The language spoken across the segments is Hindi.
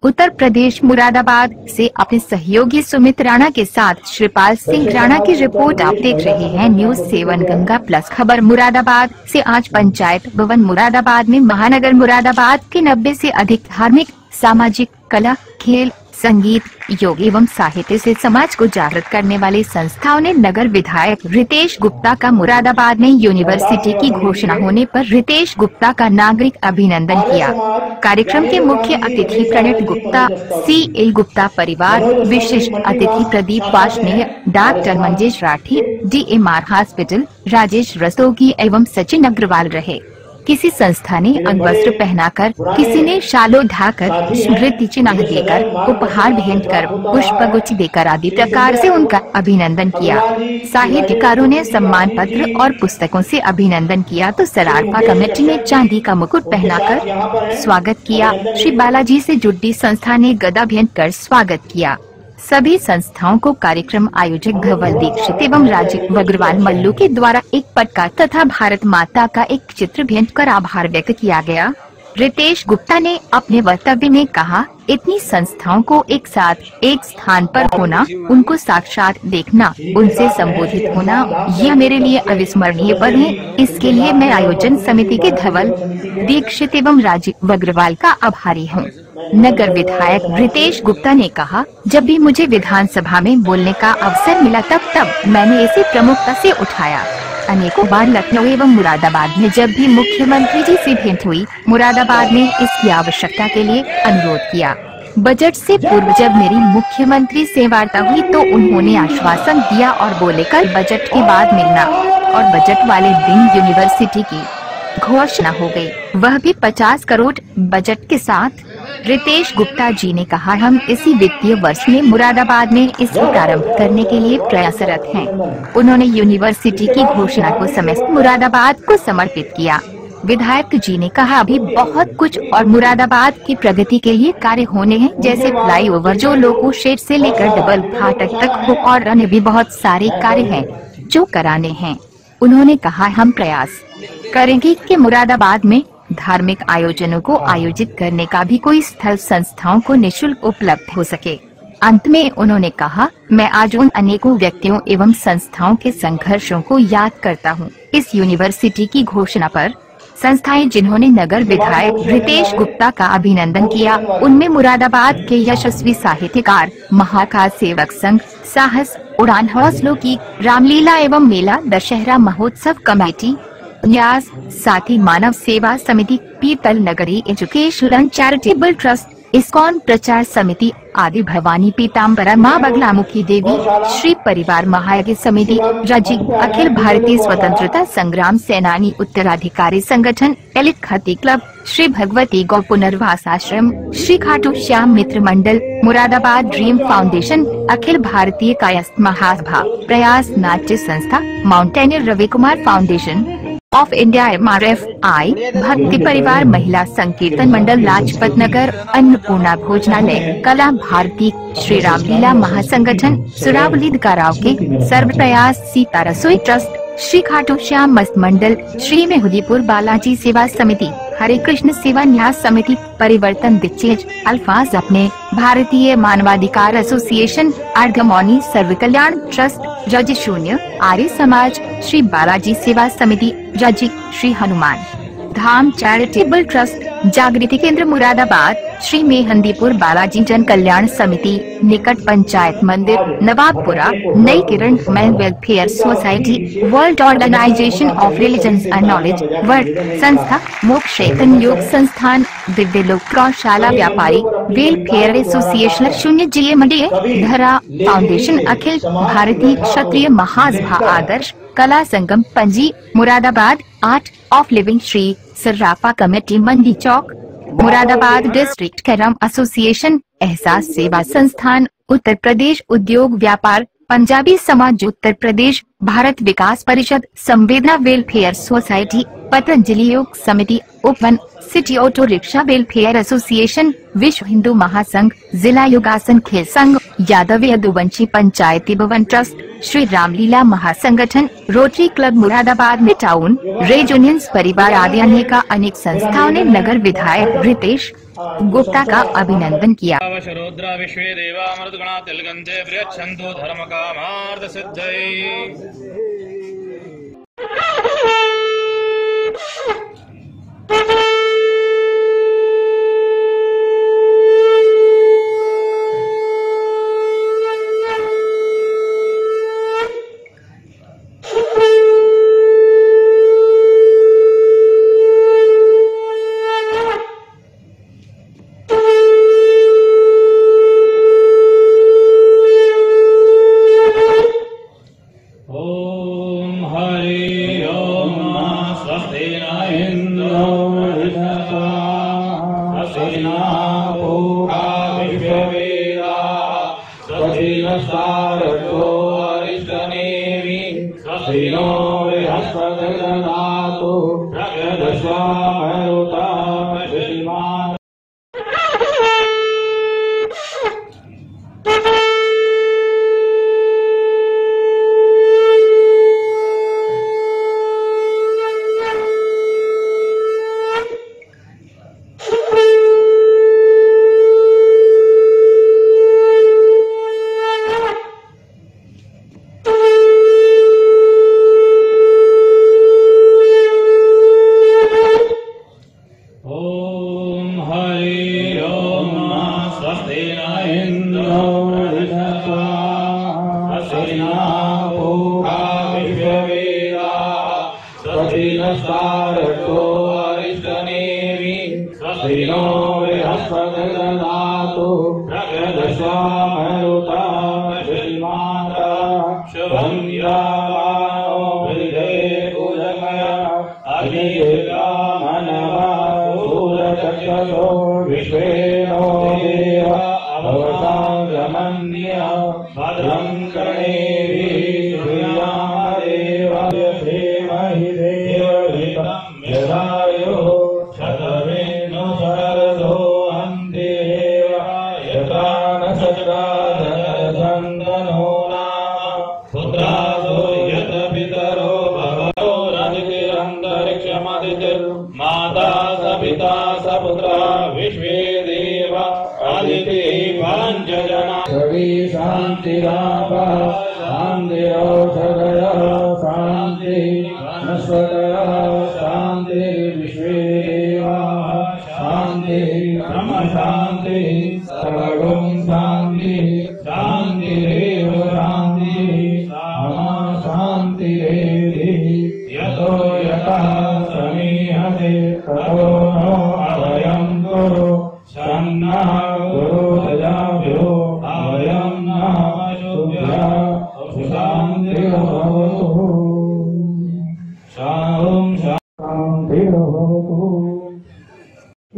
उत्तर प्रदेश मुरादाबाद से अपने सहयोगी सुमित राणा के साथ श्रीपाल सिंह राणा की रिपोर्ट आप देख रहे हैं न्यूज 7 गंगा प्लस खबर मुरादाबाद से। आज पंचायत भवन मुरादाबाद में महानगर मुरादाबाद के 90 से अधिक धार्मिक, सामाजिक, कला, खेल, संगीत, योग एवं साहित्य से समाज को जागृत करने वाली संस्थाओं ने नगर विधायक रितेश गुप्ता का मुरादाबाद में यूनिवर्सिटी की घोषणा होने पर रितेश गुप्ता का नागरिक अभिनंदन किया। कार्यक्रम के मुख्य अतिथि प्रणीत गुप्ता, CL गुप्ता परिवार, विशिष्ट अतिथि Pradeep Varshney, doctor Manjesh Rathi, DMR hospital, Rajesh Rastogi एवं सचिन अग्रवाल रहे। किसी संस्था ने अंगवस्त्र पहनाकर, किसी ने शाल ओढ़ाकर, स्मृति चिन्ह देकर, उपहार भेंट कर, पुष्पगुच्छ देकर आदि प्रकार से उनका अभिनंदन किया। साहित्यकारों ने सम्मान पत्र और पुस्तकों से अभिनंदन किया तो सरारपा कमेटी ने चांदी का मुकुट पहनाकर स्वागत किया। श्री बालाजी से जुड़ी संस्था ने गदा भेंट कर स्वागत किया। सभी संस्थाओं को कार्यक्रम आयोजक धवल दीक्षित एवं राजीव अग्रवाल मल्लू के द्वारा एक पटका तथा भारत माता का एक चित्र भेंट कर आभार व्यक्त किया गया। रितेश गुप्ता ने अपने वक्तव्य में कहा, इतनी संस्थाओं को एक साथ एक स्थान पर होना, उनको साक्षात देखना, उनसे संबोधित होना, यह मेरे लिए अविस्मरणीय पल है। इसके लिए मैं आयोजन समिति के धवल दीक्षित एवं राजीव अग्रवाल का आभारी हूँ। नगर विधायक रितेश गुप्ता ने कहा, जब भी मुझे विधानसभा में बोलने का अवसर मिला तब मैंने इसे प्रमुखता से उठाया। अनेकों बार लखनऊ एवं मुरादाबाद में जब भी मुख्यमंत्री जी से भेंट हुई, मुरादाबाद में इसकी आवश्यकता के लिए अनुरोध किया। बजट से पूर्व जब मेरी मुख्यमंत्री से वार्ता हुई तो उन्होंने आश्वासन दिया और बोले कल बजट के बाद मिलना, और बजट वाले दिन यूनिवर्सिटी की घोषणा हो गई, वह भी 50 करोड़ बजट के साथ। रितेश गुप्ता जी ने कहा, हम इसी वित्तीय वर्ष में मुरादाबाद में इसको प्रारंभ करने के लिए प्रयासरत हैं। उन्होंने यूनिवर्सिटी की घोषणा को समस्त मुरादाबाद को समर्पित किया। विधायक जी ने कहा, अभी बहुत कुछ और मुरादाबाद की प्रगति के लिए कार्य होने हैं, जैसे फ्लाईओवर जो लोको शेड से लेकर डबल फाटक तक हो, और अन्य भी बहुत सारे कार्य हैं जो कराने हैं। उन्होंने कहा, हम प्रयास करेंगे कि मुरादाबाद में धार्मिक आयोजनों को आयोजित करने का भी कोई स्थल संस्थाओं को निःशुल्क उपलब्ध हो सके। अंत में उन्होंने कहा, मैं आज उन अनेकों व्यक्तियों एवं संस्थाओं के संघर्षों को याद करता हूँ। इस यूनिवर्सिटी की घोषणा पर संस्थाएं जिन्होंने नगर विधायक रितेश गुप्ता का अभिनंदन किया, उनमें मुरादाबाद के यशस्वी साहित्यकार, महाकाल सेवक संघ, साहस उड़ान हौसलों की, रामलीला एवं मेला दशहरा महोत्सव कमेटी, न्यास, साथी मानव सेवा समिति, पीतल नगरी एजुकेशन चैरिटेबल ट्रस्ट, इस्कॉन प्रचार समिति आदि, भवानी पीताम्बरा माँ बगलामुखी देवी, श्री परिवार महायज्ञ समिति, रजी, अखिल भारतीय स्वतंत्रता संग्राम सेनानी उत्तराधिकारी संगठन, दलित खती क्लब, श्री भगवती गौ पुनर्वास आश्रम, श्री खाटू श्याम मित्र मंडल, मुरादाबाद ड्रीम फाउंडेशन, अखिल भारतीय कायस्थ महासभा, प्रयास नाट्य संस्था, mountaineer Ravi Kumar foundation of India MRFI, भक्ति परिवार महिला संकीर्तन मंडल लाजपत नगर, अन्नपूर्णा भोजनालय, कला भारती, श्री रामलीला महासंगठन, सुरावली कराओके, सर्व प्रयास सीता रसोई ट्रस्ट, श्री खाटू श्याम मस्त मंडल, श्री मेहुदीपुर बालाजी सेवा समिति, हरे कृष्ण सेवा न्यास समिति, परिवर्तन दिग्गज, अल्फाज अपने, भारतीय मानवाधिकार एसोसिएशन, अर्धमौनी सर्व कल्याण ट्रस्ट, जज शून्य, आर्य समाज, श्री बालाजी सेवा समिति, जजी, श्री हनुमान धाम चैरिटेबल ट्रस्ट, जागृति केंद्र मुरादाबाद, श्री मेहंदीपुर बालाजी जन कल्याण समिति, निकट panchayat Mandir, Nawabpura, Nai Kiran man welfare society, world organisation of religions and knowledge, world Sanstha, Moksha Chaitanya Yog Sansthan, Divya Lok प्रौशाला Vyapari, welfare association, Shunya GMDA, Dhara foundation, Akhil Bharatiya Kshatriya Mahasabha Adarsh, Kala Sangam पंजी Moradabad, art of living, Shri Sarrafa committee Mandi Chowk Moradabad, district carrom association, Ehsaas Seva संस्थान, उत्तर प्रदेश उद्योग व्यापार, पंजाबी समाज उत्तर प्रदेश, भारत विकास परिषद, संवेदना वेलफेयर सोसाइटी, पतंजलि योग समिति, open city auto rickshaw welfare association, विश्व हिंदू महासंघ, जिला योगासन खेल संघ, Yadav Yaduvanshi Panchayati Bhawan trust, Shri Ramlila Mahasangathan, Rotary club Moradabad में टाउन, रेज यूनियंस परिवार आदि अनेक संस्थाओं ने नगर विधायक रितेश गुप्ता का अभिनंदन किया। शरोद्रा विश्वे देवा मरुद्गणा तिलगंधे प्रयच्छन्तु धर्म कामार्थ सिद्धये।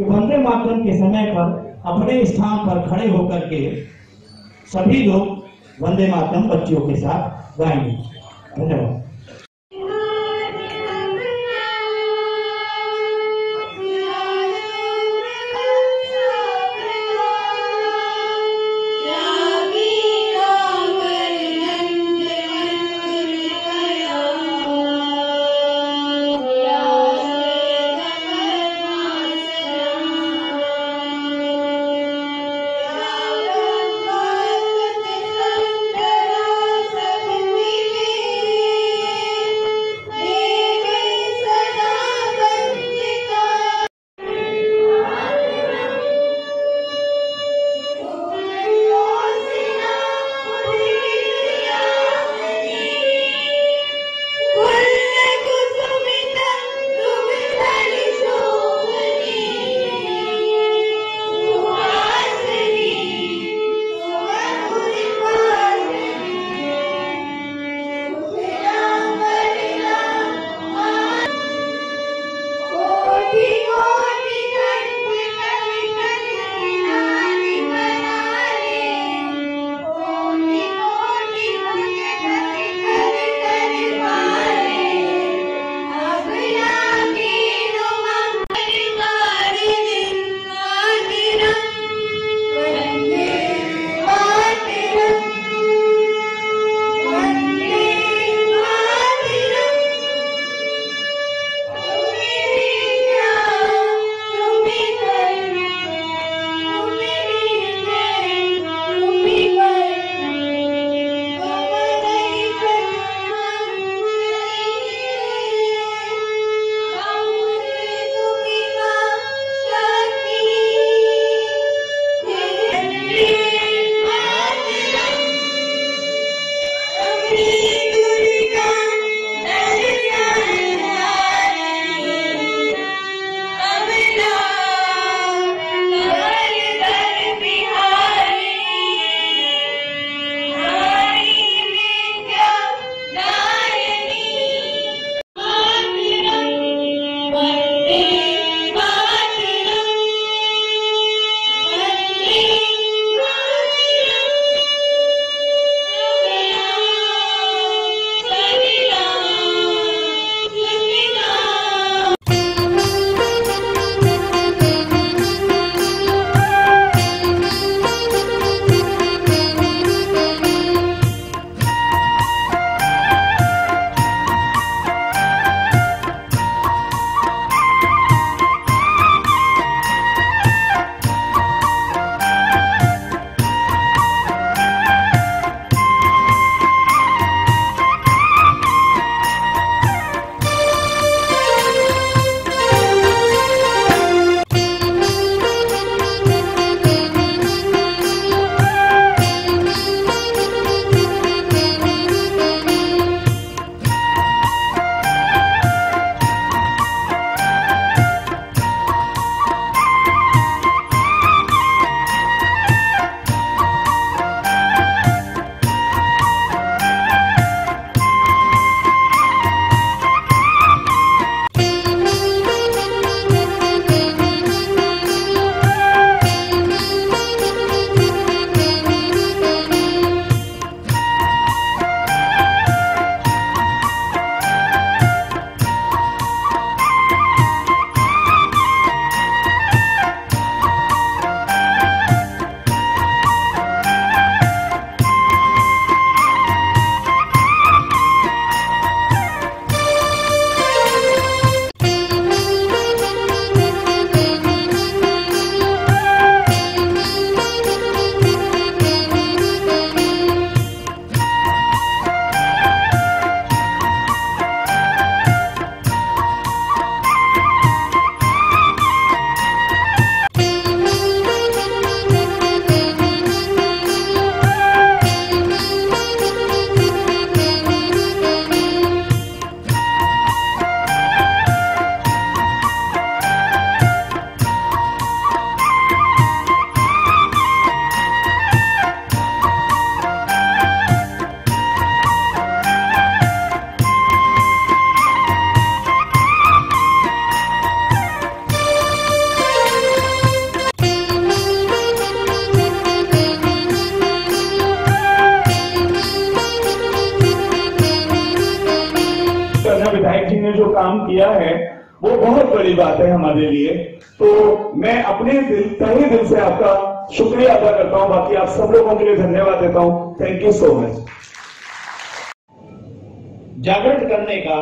वंदे मातरम के समय पर अपने स्थान पर खड़े होकर के सभी लोग वंदे मातरम बच्चियों के साथ गाएंगे। धन्यवाद। किया है वो बहुत बड़ी बात है हमारे लिए। तो मैं अपने तहे दिल से आपका शुक्रिया अदा करता हूं। बाकी आप सब लोगों के लिए धन्यवाद देता हूं। Thank you so much. जागृत करने का,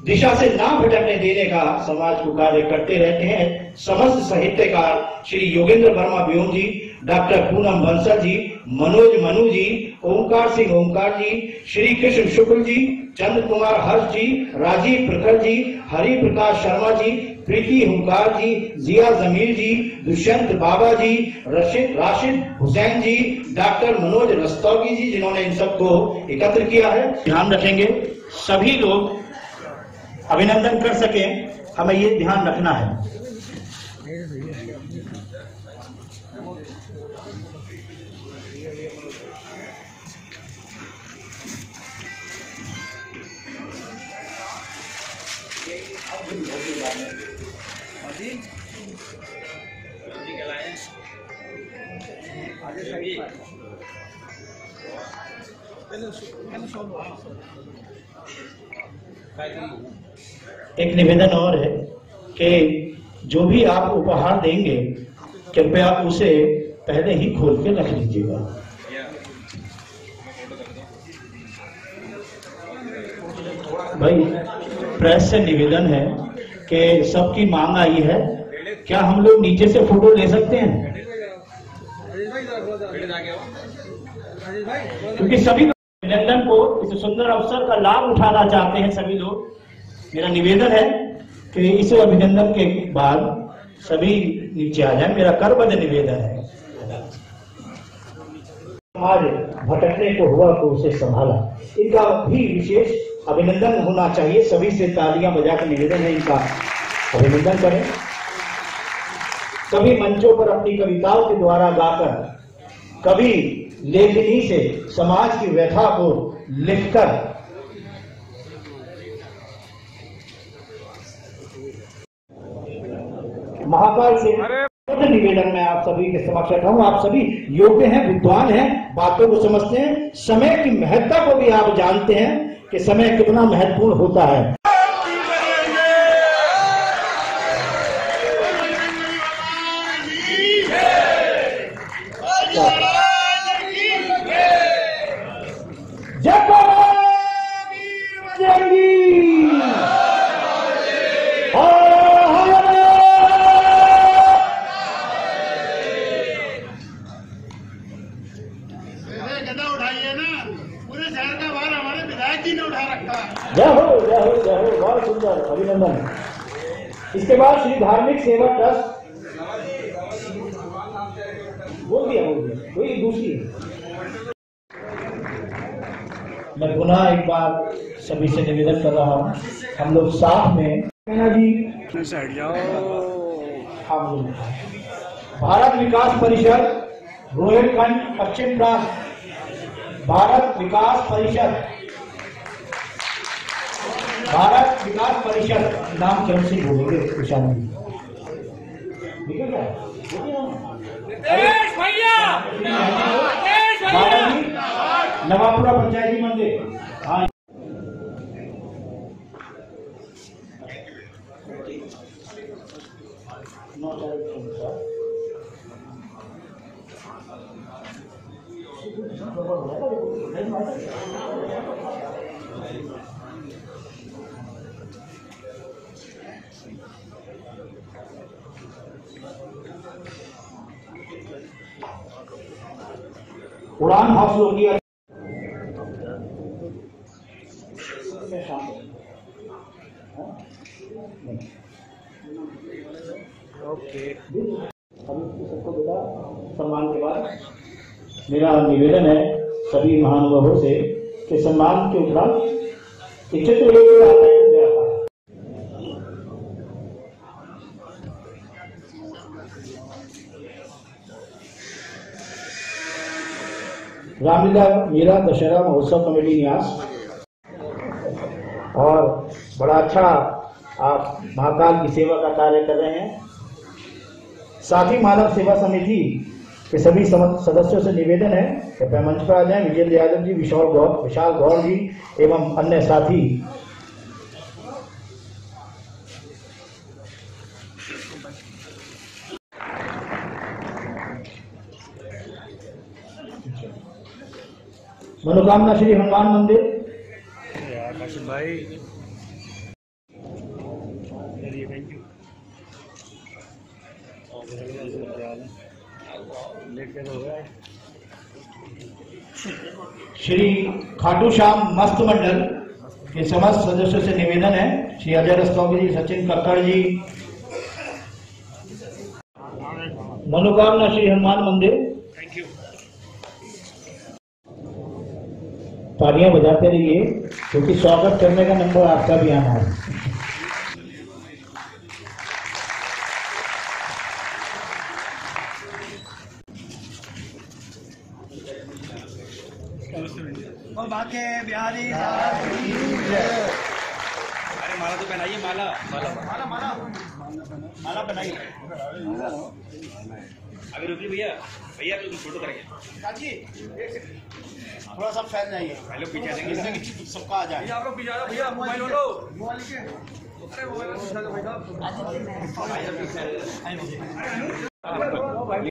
दिशा से ना भटकने देने का समाज को कार्य करते रहते हैं समस्त साहित्यकार श्री योगेंद्र वर्मा ब्योम जी, डॉक्टर पूनम बंसल जी, मनोज मनु जी, ओंकार सिंह ओंकार जी, श्री कृष्ण शुक्ल जी, चंद्र कुमार हर्ष जी, राजीव प्रखर जी, हरि प्रकाश शर्मा जी, प्रीति हुंकार जी, जिया जमीर जी, दुष्यंत बाबा जी, राशिद हुसैन जी, डॉक्टर मनोज रस्तौगी जी, जिन्होंने इन सबको एकत्र किया है। ध्यान रखेंगे सभी लोग अभिनंदन कर सके, हमें ये ध्यान रखना है। एक निवेदन और है कि जो भी आप उपहार देंगे कृपया उसे पहले ही खोल के रख लीजिएगा। भाई प्रेस से निवेदन है कि सबकी मांग आई है, क्या हम लोग नीचे से फोटो ले सकते हैं? क्योंकि सभी अभिनंदन को इस सुंदर अवसर का लाभ उठाना चाहते हैं सभी लोग। मेरा निवेदन है कि इस अभिनंदन के बाद सभी नीचे आ जाए, मेरा करबद्ध निवेदन है। समाज भटकने को हुआ तो उसे संभाला, इनका भी विशेष अभिनंदन होना चाहिए। सभी से तालियां बजाकर निवेदन है इनका अभिनंदन करें। सभी मंचों पर अपनी कविताओं के द्वारा गाकर, कभी लेखनी से समाज की व्यथा को लिखकर महाकाल से निवेदन में आप सभी के समक्ष रखा हूं। आप सभी योग्य हैं, विद्वान हैं, बातों को समझते हैं, समय की महत्ता को भी आप जानते हैं कि समय कितना महत्वपूर्ण होता है। बहुत सुंदर अभिनंदन। इसके बाद श्री धार्मिक सेवा ट्रस्ट बोल दिया कोई दूसरी। मैं पुनः एक बार सभी से निवेदन कर रहा हूँ, हम लोग साथ में जी भारत विकास परिषद रोहिलखंड पश्चिम प्रांत, भारत विकास परिषद नाम चरण से बोलेंगे किसान जी, ठीक है क्या? नवापुरा पंचायती मंदिर। हाँ उड़ान हासिल होगी। ओके, सबको बेटा सम्मान के बाद मेरा निवेदन है सभी महानुभावों से कि सम्मान के उपरांत चित्र लेकर आता है। रामलीला मेरा दशहरा महोत्सव कमेटी न्यास, और बड़ा अच्छा आप महाकाल की सेवा का कार्य कर रहे हैं। साथी मानव सेवा समिति के सभी सदस्यों से निवेदन है कि मंच पर आ जाएं। विजय यादव जी, विशाल गौर जी एवं अन्य साथी मनोकामना श्री हनुमान मंदिर। भाई श्री खाटू श्याम मस्त मंडल के समस्त सदस्यों से निवेदन है, श्री अजय रस्तोगी जी, सचिन कक्कड़ जी। मनोकामना श्री हनुमान मंदिर। Thank you. तालियां बजाते रहिए क्योंकि स्वागत करने का नंबर आपका भी आना है। और बाके बिहारी अरे माला तो पहनाइए, माला माला माला माला माला पहनाइए। अभी रुकिए भैया, भैया तो फोटो करेंगे। काजी थोड़ा सा फैल जाइए, पहले पीछे देंगे सबका आ जाए। आप लोग पीछे आ जाओ भैया, मोबाइल लो मोबाइल के। अरे मोबाइल भाई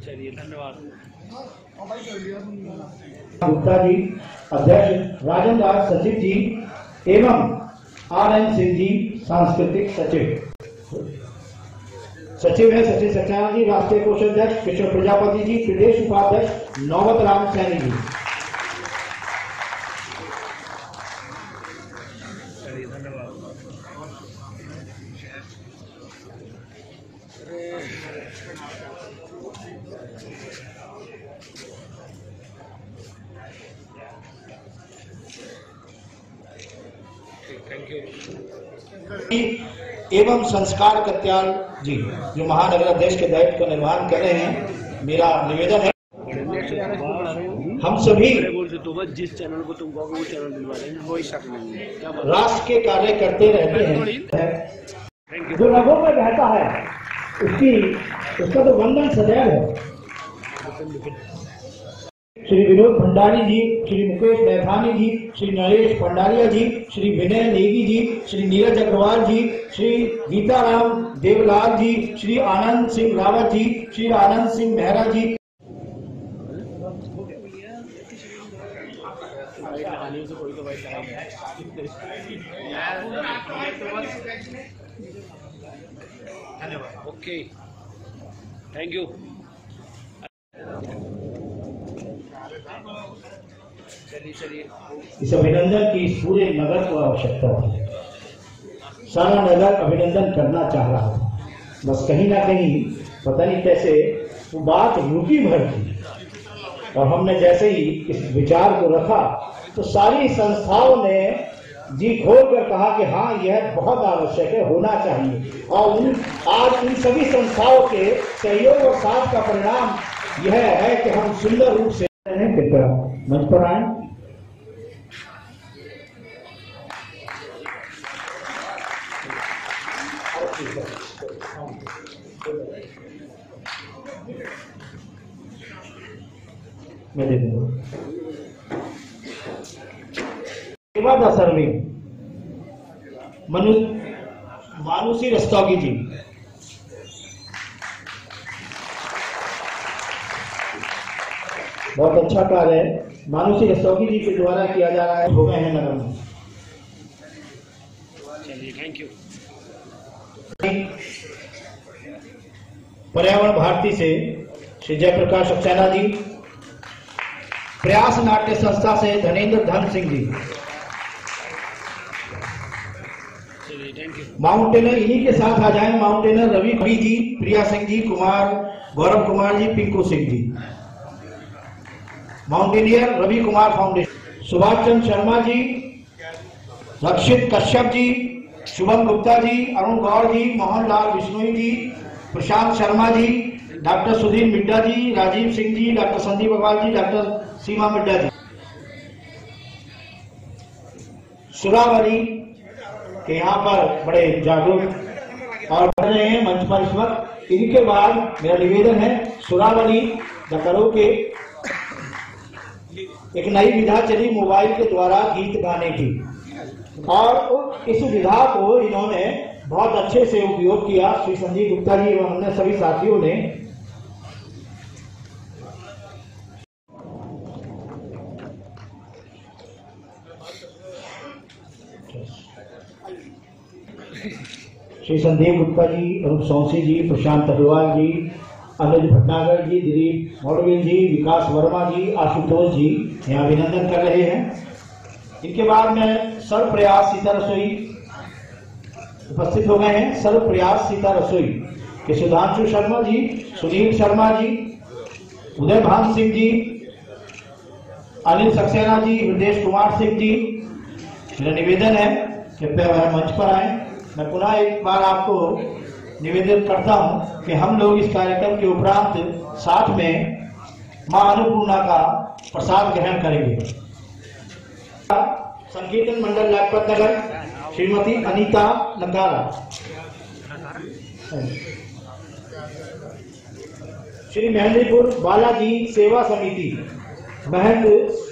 चलिए, धन्यवाद। गुप्ता जी अध्यक्ष, राजन दास सचिव जी एवं RN सिंह जी सांस्कृतिक सचिव। सचिव है सचिन सक्सेना जी, राष्ट्रीय कोषाध्यक्ष किशोर प्रजापति जी, प्रदेश उपाध्यक्ष नौबत राम सैनी जी। चलिए, धन्यवाद। Thank you. एवं संस्कार कत्याल जी जो महानगर अध्यक्ष के दायित्व का निर्वहन कर रहे हैं, मेरा निवेदन है हम सभी जिस चैनल को तुम कहोगे वो चैनल दिलवा देंगे, कोई शक नहीं है। राष्ट्र के कार्य करते रहते हैं। जो रगों में बहता है उसका तो वंदन सदैव है। Shri Vinod Bhandari ji, Shri Mukesh Maithani ji, Shri Naresh Bhandariya ji, Shri Vinay Negi ji, Shri Neeraj Agarwal ji, Shri Geetaram Devlal ji, Shri Anand Singh Rawat ji, Shri Anand Singh Mehra ji. Okay, thank you. चलिए। इस अभिनंदन की इस पूरे नगर को आवश्यकता थी। सारा नगर अभिनंदन करना चाह रहा था, बस कहीं ना कहीं पता नहीं कैसे वो बात रुकी भर थी। और हमने जैसे ही इस विचार को रखा तो सारी संस्थाओं ने जी खोल कर कहा कि हाँ यह बहुत आवश्यक है, होना चाहिए। और आज इन सभी संस्थाओं के सहयोग और साथ का परिणाम यह है कि हम सुंदर रूप से कृपया मंच पर आए। मैं दे दूंगा सेवा सर्वे मानुषी रस्तोगी जी। बहुत अच्छा कार्य है, मानुषी रस्तोगी जी के द्वारा किया जा रहा है। हो गए हैं नगर में। चलिए, थैंक यू। पर्यावरण भारती से श्री जयप्रकाश सक्सेना जी, प्रयास नाट्य संस्था से Dhanendra Dhan Singh ji, thank you. Mountaineer इन्हीं के साथ आ जाए, माउंटेनर रवि कवि जी, प्रिया सिंह जी, गौरव कुमार जी, पिंकू सिंह जी। माउंटेनियर रवि कुमार फाउंडेशन, सुभाष चंद्र शर्मा जी, रक्षित कश्यप जी, शुभम गुप्ता जी, अरुण गौर जी, मोहन लाल बिश्नोई जी, प्रशांत शर्मा जी, डॉक्टर सुधीर मिड्डा जी, राजीव सिंह जी, डॉक्टर संदीप अग्रवाल जी, डॉक्टर सीमा मिड्डा जी। सुरावली के यहाँ पर बड़े जागरूक और बढ़ रहे हैं मंच पर इस वक्त। इनके बाद मेरा निवेदन है, सुरावली डकरों के एक नई विधा चली मोबाइल के द्वारा गीत गाने की, और इस विधा को इन्होंने बहुत अच्छे से उपयोग किया। श्री संजीव गुप्ता जी एवं अन्य सभी साथियों ने श्री संदीप गुप्ता जी, अरूप सौंसी जी, प्रशांत अग्रवाल जी, अनुज भटनागर जी, दिलीप मौडविल जी, विकास वर्मा जी, आशुतोष जी यहाँ अभिनंदन कर रहे हैं। इनके बाद में सर्वप्रयास सीता रसोई उपस्थित हो गए हैं। सर्वप्रयास सीता रसोई के सुधांशु शर्मा जी, सुनील शर्मा जी, उदय भान सिंह जी, अनिल सक्सेना जी, हृदय कुमार सिंह जी। मेरा निवेदन है कृपया वह मंच पर आए। मैं पुनः एक बार आपको निवेदन करता हूं कि हम लोग इस कार्यक्रम के उपरांत साथ में मां अन्नपूर्णा का प्रसाद ग्रहण करेंगे। संकीर्तन मंडल लाजपत नगर श्रीमती अनीता लंगारा, श्री मेहंदीपुर बालाजी सेवा समिति महंत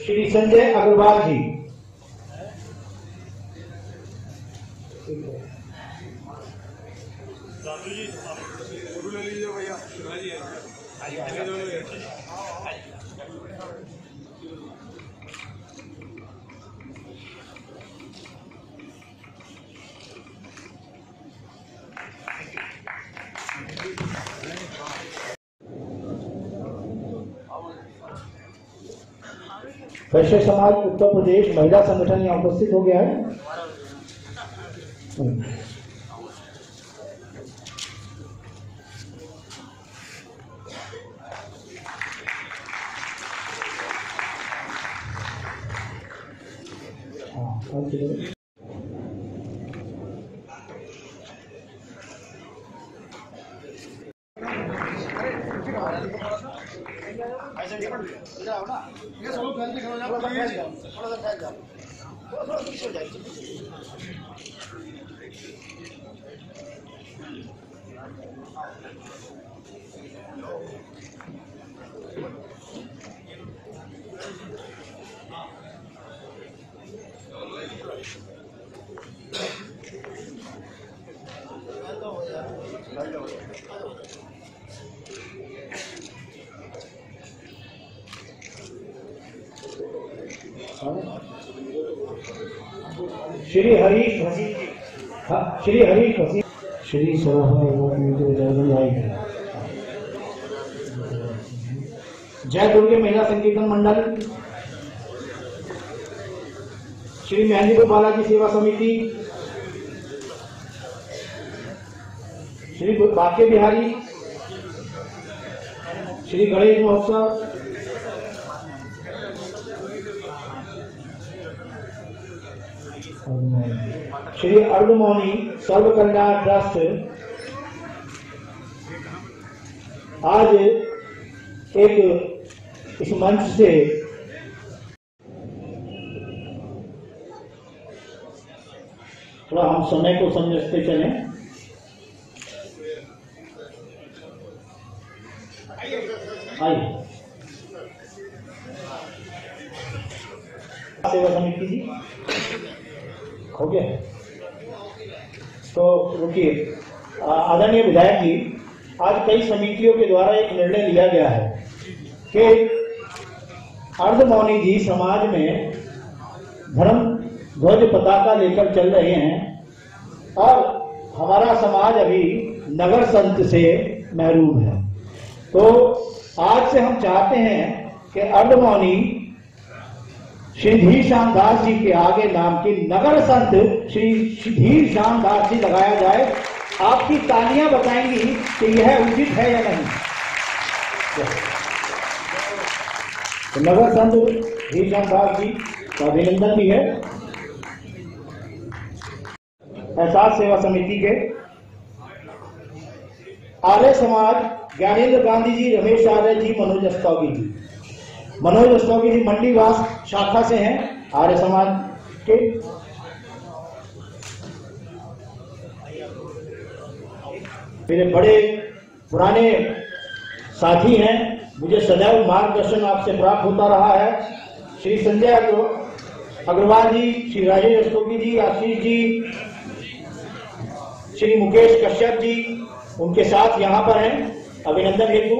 श्री संजय अग्रवाल जी, वैश्य समाज उत्तर प्रदेश महिला संगठन यहाँ उपस्थित हो गया है। श्री हरीश हसीन, श्री हरीश हसीन, श्री जय दुर्गे महिला संकीर्तन मंडल, श्री मेहंदीपुर बालाजी सेवा समिति, श्री बाके बिहारी, श्री गणेश महोत्सव, श्री अर्धमौनी सर्व कल्याण ट्रस्ट आज एक इस मंच से थोड़ा हम समय को समझते चलें। आइए सेवा समिति जी हो गया तो रुकिए। आदरणीय विधायक जी, आज कई समितियों के द्वारा एक निर्णय लिया गया है कि अर्धमौनी जी समाज में धर्म ध्वज पताका लेकर चल रहे हैं और हमारा समाज अभी नगर संत से महरूम है। तो आज से हम चाहते हैं कि अर्धमौनी श्री धीर श्याम दास जी के आगे नाम की नगर संत श्री धीर श्याम दास जी लगाया जाए। आपकी तालियां बताएंगी कि यह उचित है या नहीं। तो नगर संत धीर श्याम दास जी का अभिनंदन भी है। एहसास सेवा समिति के आर्य समाज ज्ञानेन्द्र गांधी जी, रमेश आर्य जी, मनोज अस्तौगी जी। मनोज अस्तौगी जी मंडीवास शाखा से हैं आर्य समाज के। मेरे बड़े पुराने साथी हैं, मुझे सदैव मार्गदर्शन आपसे प्राप्त होता रहा है। श्री संजय अग्रवाल जी, श्री राजेश अस्तौगी जी, आशीष जी, श्री मुकेश कश्यप जी उनके साथ यहाँ पर हैं अभिनंदन हेतु।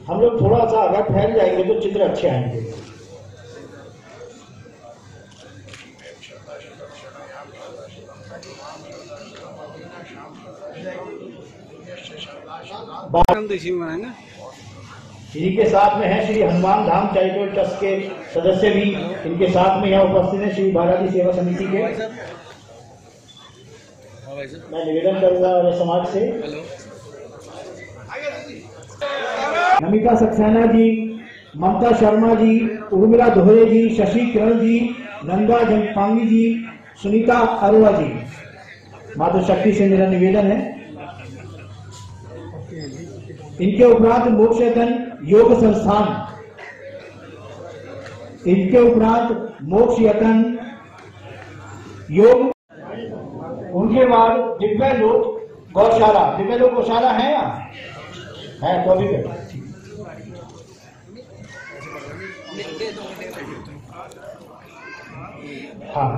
हम लोग थोड़ा सा अगर फैल जाएंगे तो चित्र अच्छे आएंगे। इन्हीं के साथ में है श्री हनुमान धाम चैरिटेबल ट्रस्ट के सदस्य भी इनके साथ में यहाँ उपस्थित है, श्री बालाजी सेवा समिति के। मैं निवेदन करूंगा समाज से नमिता सक्सेना जी, ममता शर्मा जी, उर्मिला दोहरे जी, शशि किरण जी, नंदा जंगपांगी जी, सुनीता अरोड़ा जी, माता शक्ति से मेरा निवेदन है। इनके उपरांत मोक्ष यतन योग संस्थान, इनके उपरांत मोक्ष यतन योग, उनके बाद दिव्य लोक गौशाला। दिव्य लोक गौशाला है या है तो अभी हाँ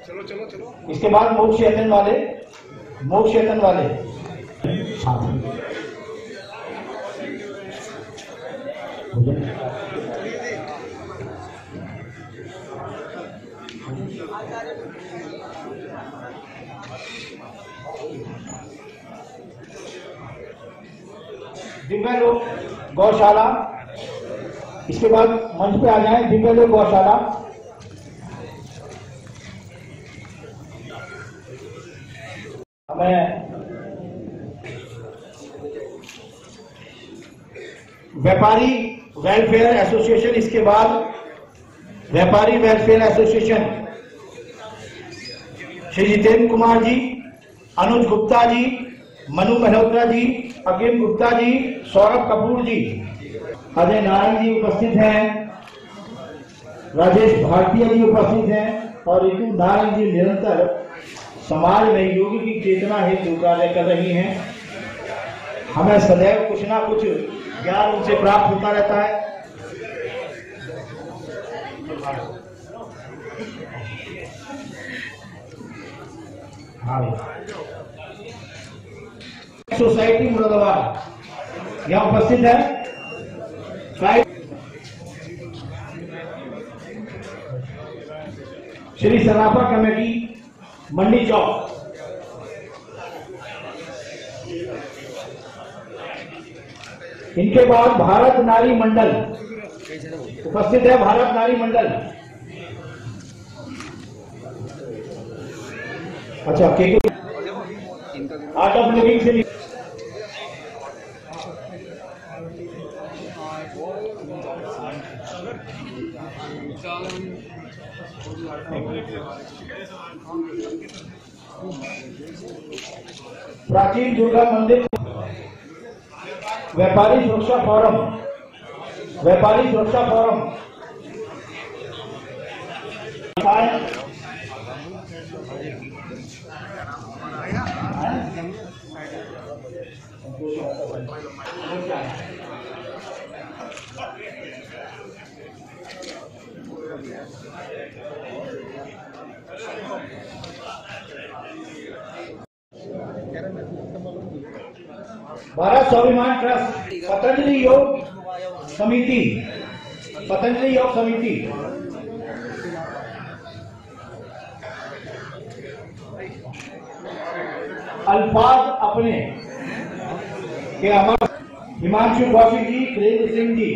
चलो चलो चलो। इसके बाद मोक्ष यतन वाले दिव्य लोक गौशाला। इसके बाद मंच पे आ जाए दिव्य लोक गौशाला। हमें व्यापारी वेलफेयर एसोसिएशन, इसके बाद व्यापारी वेलफेयर एसोसिएशन श्री जितेंद्र कुमार जी, अनुज गुप्ता जी, मनु मल्होत्रा जी, अकीम गुप्ता जी, सौरभ कपूर जी, अजय नारायण जी उपस्थित हैं, राजेश भारतीय जी उपस्थित हैं और ऋतु नारायण जी निरंतर समाज में योग की चेतना हेतु कार्य कर रही हैं। हमें सदैव कुछ ना कुछ ज्ञान उनसे प्राप्त होता रहता है। हाँ, सोसाइटी मुरादाबाद यहाँ उपस्थित है। श्री सराफा कमेटी मंडी चौक, इनके बाद भारत नारी मंडल उपस्थित है। भारत नारी मंडल, अच्छा आर्ट ऑफ लिविंग से प्राचीन दुर्गा मंदिर, व्यापारी सुरक्षा फोरम, व्यापारी सुरक्षा फोरम, भारत स्वाभिमान ट्रस्ट, पतंजलि योग समिति, पतंजलि योग समिति, अल्फाज अपने के अमर हिमांशु कौशिक जी, प्रेम सिंह जी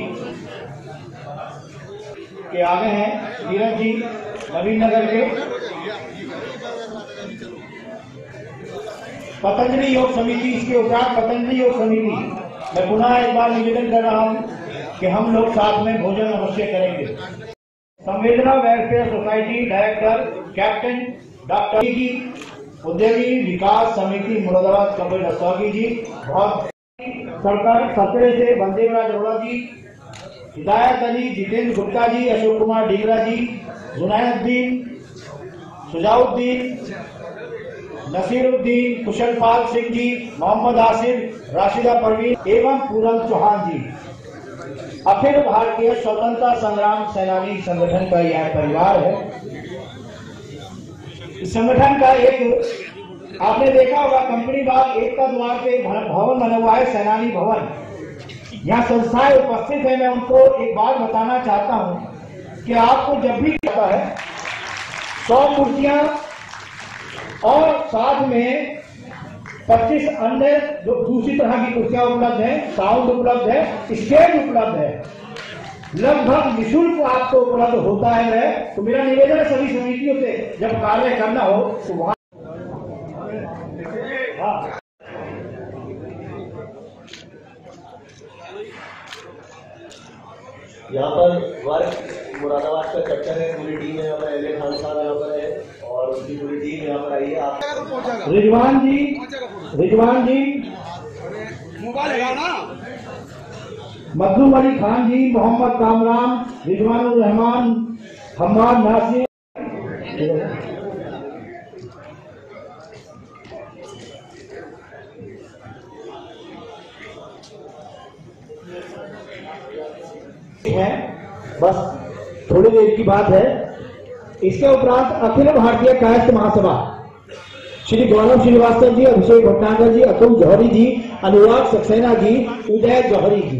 के आगे हैं, नीरज जी नवीन नगर के। पतंजलि योग समिति, इसके उपरांत पतंजलि योग समिति, मैं पुनः एक बार निवेदन कर रहा हूं कि हम लोग साथ में भोजन अवश्य करेंगे। Samvedna welfare society director captain doctor ji, Udyogi Vikas समिति मुरादाबाद कपिल रस्तोगी जी, बहुत सरकार सतरे से बलदेवराज अरोड़ा जी, हिदायत अली, जितेंद्र गुप्ता जी, अशोक कुमार डीगरा जी, जुनैदुद्दीन, सुजाउद्दीन, नसीरुद्दीन, कुशलपाल सिंह जी, मोहम्मद आसिफ, राशिदा परवीन एवं पूरन चौहान जी। अखिल भारतीय स्वतंत्रता संग्राम सेनानी संगठन का यह परिवार है। इस संगठन का एक आपने देखा होगा कंपनी बाग एकता द्वार पे भवन बना हुआ है, सेनानी भवन। यहाँ संस्थाएं उपस्थित है, मैं उनको एक बात बताना चाहता हूं कि आपको जब भी आता है 100 मूर्तियां और साथ में 25 अन्य दूसरी तरह की कुर्सियां उपलब्ध है, साउंड उपलब्ध है, स्टेज उपलब्ध है, लगभग निःशुल्क आपको उपलब्ध होता है। तो मेरा निवेदन है सभी समितियों से जब कार्य करना हो तो वहां यहाँ पर वर्क मुरादाबाद का चैप्टर है, पूरी टीम है यहाँ पर, एल खान साहब यहाँ पर है और उसकी पूरी टीम यहाँ पर आई है। आप रिजवान जी मोबाइल लगाओ ना, मखदूम अली खान जी, मोहम्मद कामरान, रिजवानुर रहमान, हम्माद नासिर, है बस थोड़ी देर की बात है। इसके उपरांत अखिल भारतीय कायस्थ महासभा श्री गौरव श्रीवास्तव जी, अभिषेक भटनागर जी, अतुल जौहरी जी, अनुराग सक्सेना जी, उदय जौहरी जी।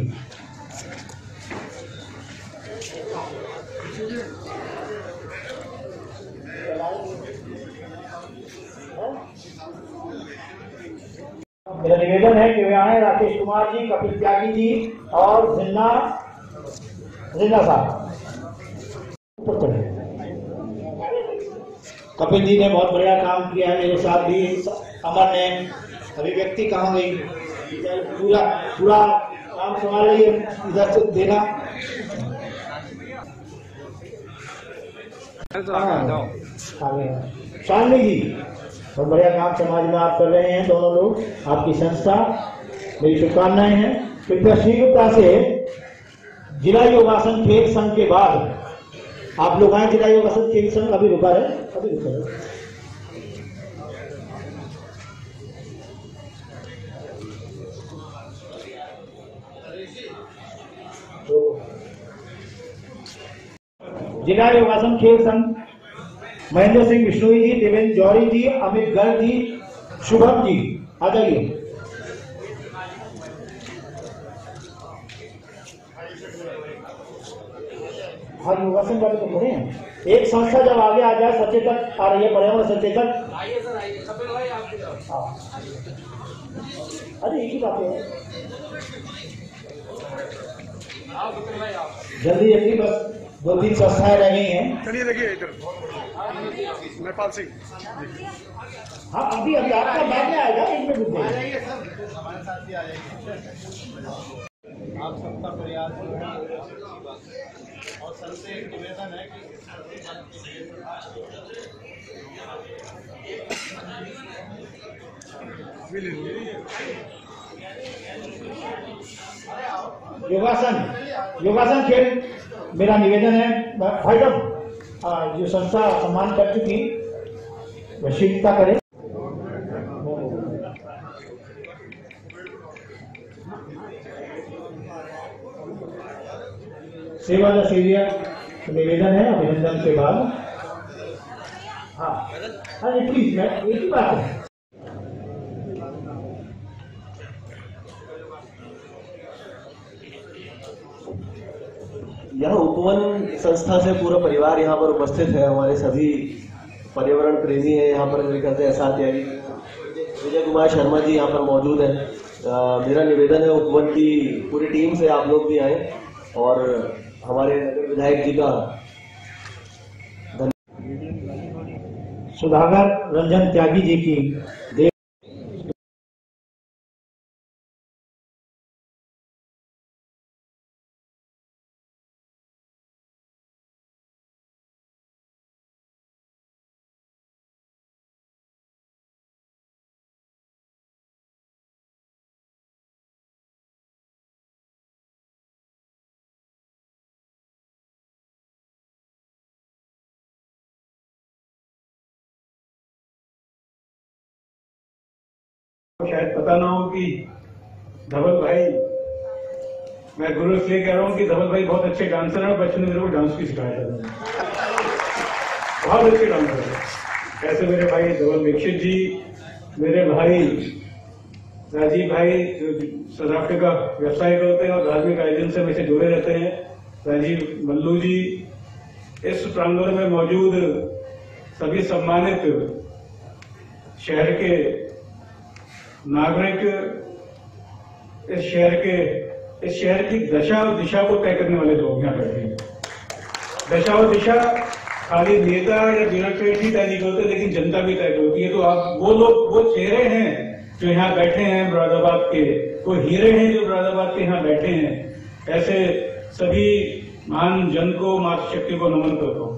मेरा निवेदन है कि वे आए, राकेश कुमार जी, कपिल त्यागी जी और जिन्ना साहब। कपिल जी ने बहुत बढ़िया काम किया है, मेरे साथ भी अमर ने, अभिव्यक्ति कहाँ गई, पूरा काम संभाल रही है, इधर से देना। शालिनी जी बहुत बढ़िया काम समाज में आप कर रहे हैं, दोनों लोग, आपकी संस्था, मेरी शुभकामनाएं हैं। कृपया शीघ्रता से जिला योगासन खेल संघ के बाद आप लोग आए। जिला योगासन खेल संघ अभी रुका है, तो जिला योगासन खेल संघ महेंद्र सिंह बिश्नोई जी, देवेंद्र जौहरी जी, अमित गर्ग जी, शुभम जी आ जाइए। हाँ, योगासन वाले तो पढ़े हैं। एक संस्था जब आगे आ जाए, सचेतक आ रही है, पर्यावरण सचेतक, अरे एक ही बात है, जल्दी बस 2-3 संस्थाएं रह गई हैं। चलिए देखिए इधर नेपाल सिंह, हाँ अभी आपका बाद में आएगा, इनमें रुक जाइए सर, हमारे साथ भी आ जाइए। आप सबका प्रयास और सबसे निवेदन है कि योगासन खेल मेरा निवेदन है, भाई साहब जो संस्था सम्मान कर चुकी वह शीघ्रता करे। सेवा का सेविया निवेदन है, अभिनंदन के बाद। हाँ एक ही बात है। यहाँ उपवन संस्था से पूरा परिवार यहाँ पर उपस्थित है, हमारे सभी पर्यावरण प्रेमी हैं यहाँ पर, मेरे ख्याल से एसआर त्यागी, विजय कुमार शर्मा जी यहाँ पर मौजूद हैं। मेरा निवेदन है उपवन की पूरी टीम से आप लोग भी आए और हमारे नगर विधायक जी का सुधाकर रंजन त्यागी जी की शायद पता ना हो कि धवल भाई, मैं गुरु इसलिए कह रहा हूँ कि धवल भाई बहुत अच्छे डांसर हैं, बच्चों ने मेरे को डांस भी सिखाया था, बहुत अच्छे डांसर है। ऐसे मेरे भाई धवल दीक्षित जी, मेरे भाई राजीव भाई सजावट का व्यवसाय करते हैं और धार्मिक आयोजन से हमेशा जुड़े रहते हैं। राजीव मल्लू जी, इस प्रांगण में मौजूद सभी सम्मानित शहर के नागरिक, इस शहर की दशा और दिशा को तय करने वाले लोग यहाँ बैठे हैं। दशा और दिशा खाली नेता या ब्यूरोक्रेट ही तय नहीं करते, लेकिन जनता भी तय करती है। तो आप वो लोग, वो चेहरे हैं जो यहाँ बैठे हैं मुरादाबाद के, वो हीरे हैं जो मुरादाबाद के यहाँ बैठे हैं। ऐसे सभी महान जन को, मातृशक्ति को नमन करता हूँ।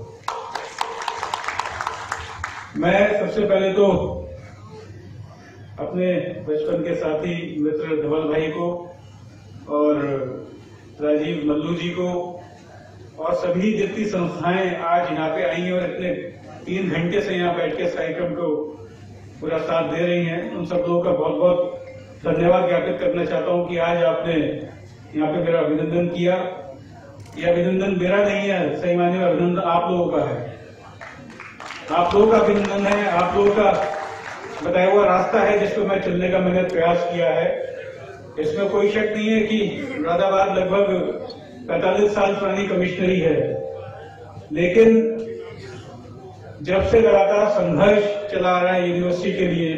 मैं सबसे पहले तो अपने बचपन के साथी मित्र धवल भाई को और राजीव मल्लू जी को और सभी जितनी संस्थाएं आज यहाँ पे आई हैं और इतने 3 घंटे से यहाँ बैठ के इस कार्यक्रम को पूरा साथ दे रही हैं, उन सब लोगों का बहुत बहुत धन्यवाद ज्ञापित करना चाहता हूँ कि आज आपने यहाँ पे मेरा अभिनंदन किया। ये अभिनंदन मेरा नहीं है, सही मायने में अभिनंदन आप लोगों का है। आप लोगों का अभिनंदन है, आप लोगों का बताया हुआ रास्ता है जिस पर मैं चलने का मैंने प्रयास किया है। इसमें कोई शक नहीं है कि मुरादाबाद लगभग 45 साल पुरानी कमिश्नरी है, लेकिन जब से लगातार संघर्ष चला आ रहा है यूनिवर्सिटी के लिए,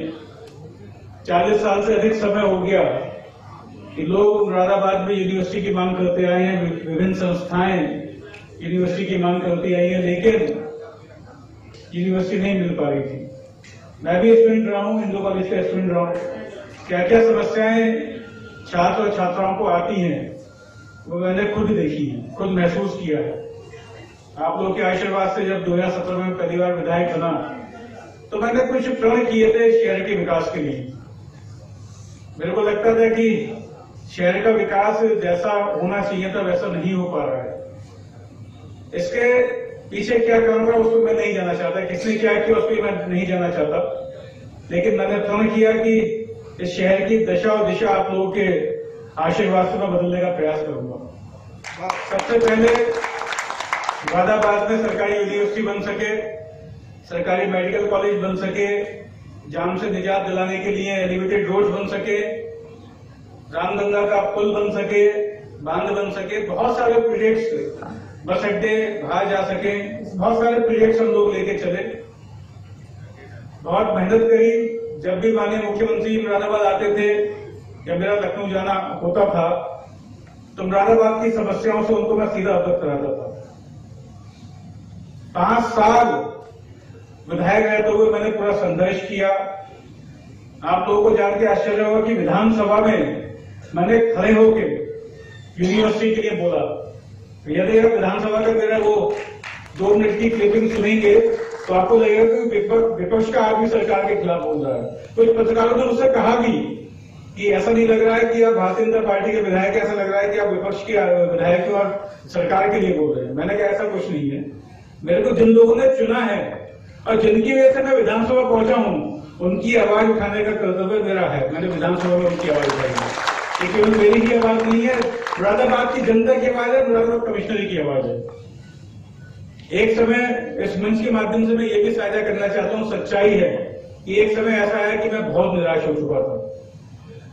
40 साल से अधिक समय हो गया कि लोग मुरादाबाद में यूनिवर्सिटी की मांग करते आए हैं, विभिन्न संस्थाएं यूनिवर्सिटी की मांग करती आई हैं, लेकिन यूनिवर्सिटी नहीं मिल पा रही थी। मैं भी स्टूडेंट रहा हूं, हिंदू कॉलेज का स्टूडेंट रहा हूं। क्या क्या समस्याएं छात्र और छात्राओं को आती हैं वो मैंने खुद देखी है, खुद महसूस किया है। आप लोगों के आशीर्वाद से जब 2017 में पहली बार विधायक बना तो मैंने कुछ प्रण किए थे शहर के विकास के लिए। मेरे को लगता था कि शहर का विकास जैसा होना चाहिए था वैसा नहीं हो पा रहा है। इसके पीछे क्या कारण रहा उसको मैं नहीं जाना चाहता, किसने क्या किया उसको मैं नहीं जाना चाहता, लेकिन मैंने प्रण किया कि इस शहर की दशा और दिशा आप लोगों के आशीर्वाद से मैं बदलने का प्रयास करूंगा। सबसे पहले मुरादाबाद में सरकारी यूनिवर्सिटी बन सके, सरकारी मेडिकल कॉलेज बन सके, जाम से निजात दिलाने के लिए एलिवेटेड रोड बन सके, रामगंगा का पुल बन सके, बांध बन सके, बहुत सारे प्रोजेक्ट्स, बस अड्डे बाहर जा सके, बहुत सारे प्रोजेक्ट्स हम लोग लेके चले। बहुत मेहनत करी। जब भी माननीय मुख्यमंत्री मुरादाबाद आते थे या मेरा लखनऊ जाना होता था तो मुरादाबाद की समस्याओं से उनको मैं सीधा अवगत कराता था। 5 साल विधायक रहते हुए मैंने पूरा संघर्ष किया। आप लोगों को जान के आश्चर्य होगा कि विधानसभा में मैंने खड़े होकर यूनिवर्सिटी के लिए बोला। यदि आप विधानसभा का मेरा वो 2 मिनट की क्लिपिंग सुनेंगे तो आपको लगेगा कि विपक्ष का आदमी सरकार के खिलाफ बोल रहा है। कुछ पत्रकारों ने मुझसे कहा भी कि ऐसा नहीं लग रहा है कि आप भारतीय जनता पार्टी के विधायक, ऐसा लग रहा है कि आप विपक्ष के विधायक और सरकार के लिए बोल रहे हैं। मैंने कहा ऐसा कुछ नहीं है। मेरे को जिन लोगों ने चुना है और जिनकी वजह से मैं विधानसभा पहुंचा हूं, उनकी आवाज उठाने का कर्तव्य मेरा है। मैंने विधानसभा में उनकी आवाज उठाई है। ये केवल मेरी ही आवाज नहीं है, मुरादाबाद की जनता की आवाज है, मुरादाबाद कमिश्नरी की आवाज है। एक समय इस मंच के माध्यम से मैं ये भी साझा करना चाहता हूं, सच्चाई है कि एक समय ऐसा है कि मैं बहुत निराश हो चुका था।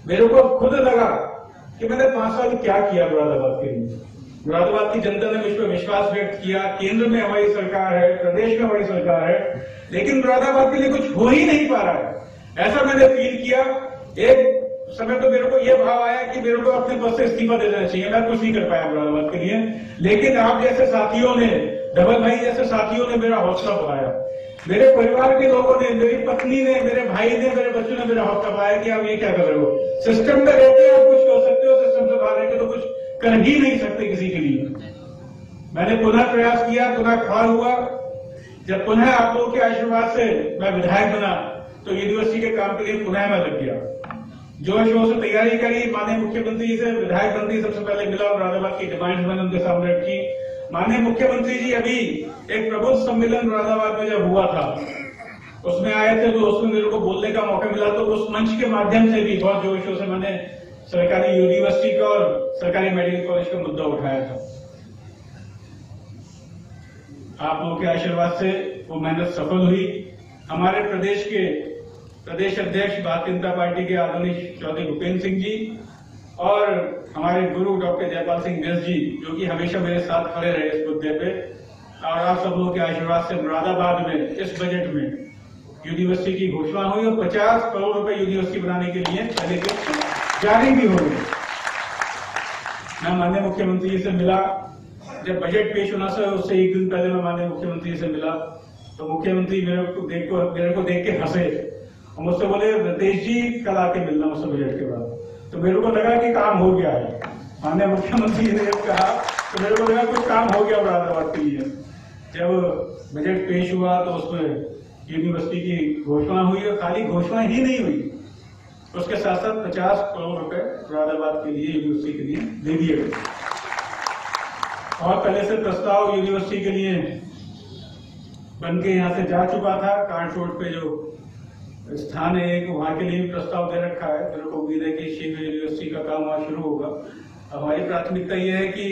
मेरे को खुद लगा कि मैंने 5 साल क्या किया मुरादाबाद के लिए। मुरादाबाद की जनता ने मुझ पर विश्वास व्यक्त किया। केंद्र में हमारी सरकार है, प्रदेश में हमारी सरकार है, लेकिन मुरादाबाद के लिए कुछ हो ही नहीं पा रहा है। ऐसा मैंने फील किया। एक समय तो मेरे को यह भाव आया कि मेरे को अपने पद से इस्तीफा दे देना चाहिए, मैं कुछ नहीं कर पाया मुरादाबाद के लिए। लेकिन आप जैसे साथियों ने, धवल भाई जैसे साथियों ने मेरा हौसला बढ़ाया। मेरे परिवार के लोगों ने, मेरी पत्नी ने, मेरे भाई ने, मेरे बच्चों ने मेरा हौसला बढ़ाया कि आप ये क्या कर रहे हो। सिस्टम में रहते आप कुछ कर सकते हो, सिस्टम से बाहर रहकर तो कुछ कर ही नहीं सकते किसी के लिए। मैंने पुनः प्रयास किया, पुनः खड़ा हुआ। जब पुनः आप लोगों के आशीर्वाद से मैं विधायक बना तो यूनिवर्सिटी के काम के लिए पुनः मैं लग गया। जोश शोर से तैयारी करी। माननीय मुख्यमंत्री जी से विधायक बनते सबसे पहले मिला, मुरादाबाद की डिमांड मैंने उनके सामने रखी। माननीय मुख्यमंत्री जी अभी एक प्रबुद्ध सम्मेलन मुरादाबाद में जब हुआ था उसमें आए थे, तो उसमें मेरे को बोलने का मौका मिला। तो उस मंच के माध्यम से भी बहुत जोर शोर से मैंने सरकारी यूनिवर्सिटी का और सरकारी मेडिकल कॉलेज का मुद्दा उठाया था। आप लोगों के आशीर्वाद से वो मेहनत सफल हुई। हमारे प्रदेश के प्रदेश अध्यक्ष भारतीय जनता पार्टी के आदरणीय चौधरी भूपेंद्र सिंह जी और हमारे गुरु डॉक्टर जयपाल सिंह व्यास जी, जो कि हमेशा मेरे साथ खड़े रहे इस मुद्दे पे, और आप सब लोगों के आशीर्वाद से मुरादाबाद में इस बजट में यूनिवर्सिटी की घोषणा हुई और 50 करोड़ रुपए यूनिवर्सिटी बनाने के लिए पहले से जारी भी हो गई। मैं माननीय मुख्यमंत्री जी से मिला, जब बजट पेश होना था उससे एक दिन पहले मैं माननीय मुख्यमंत्री जी से मिला, तो मुख्यमंत्री मेरे को देख के हंसे और मुझसे बोले, रतेश जी कल आके मिलना मुझसे बजट के बाद। तो मेरे को लगा कि काम हो गया है। माननीय मुख्यमंत्री ने जब कहा तो मेरे को लगा कुछ काम हो गया मुरादाबाद के लिए। जब बजट पेश हुआ तो उसमें यूनिवर्सिटी की घोषणा हुई और खाली घोषणा ही नहीं हुई, उसके साथ साथ 50 करोड़ रुपए मुरादाबाद के लिए यूनिवर्सिटी के लिए दे दिए गए। और पहले से प्रस्ताव यूनिवर्सिटी के लिए बन के यहाँ से जा चुका था। कांट रोड पे जो स्थान है एक, वहां के लिए भी प्रस्ताव दे रखा है। मेरे को उम्मीद है कि शीघ्र यूनिवर्सिटी का काम वहां शुरू होगा। हमारी प्राथमिकता यह है कि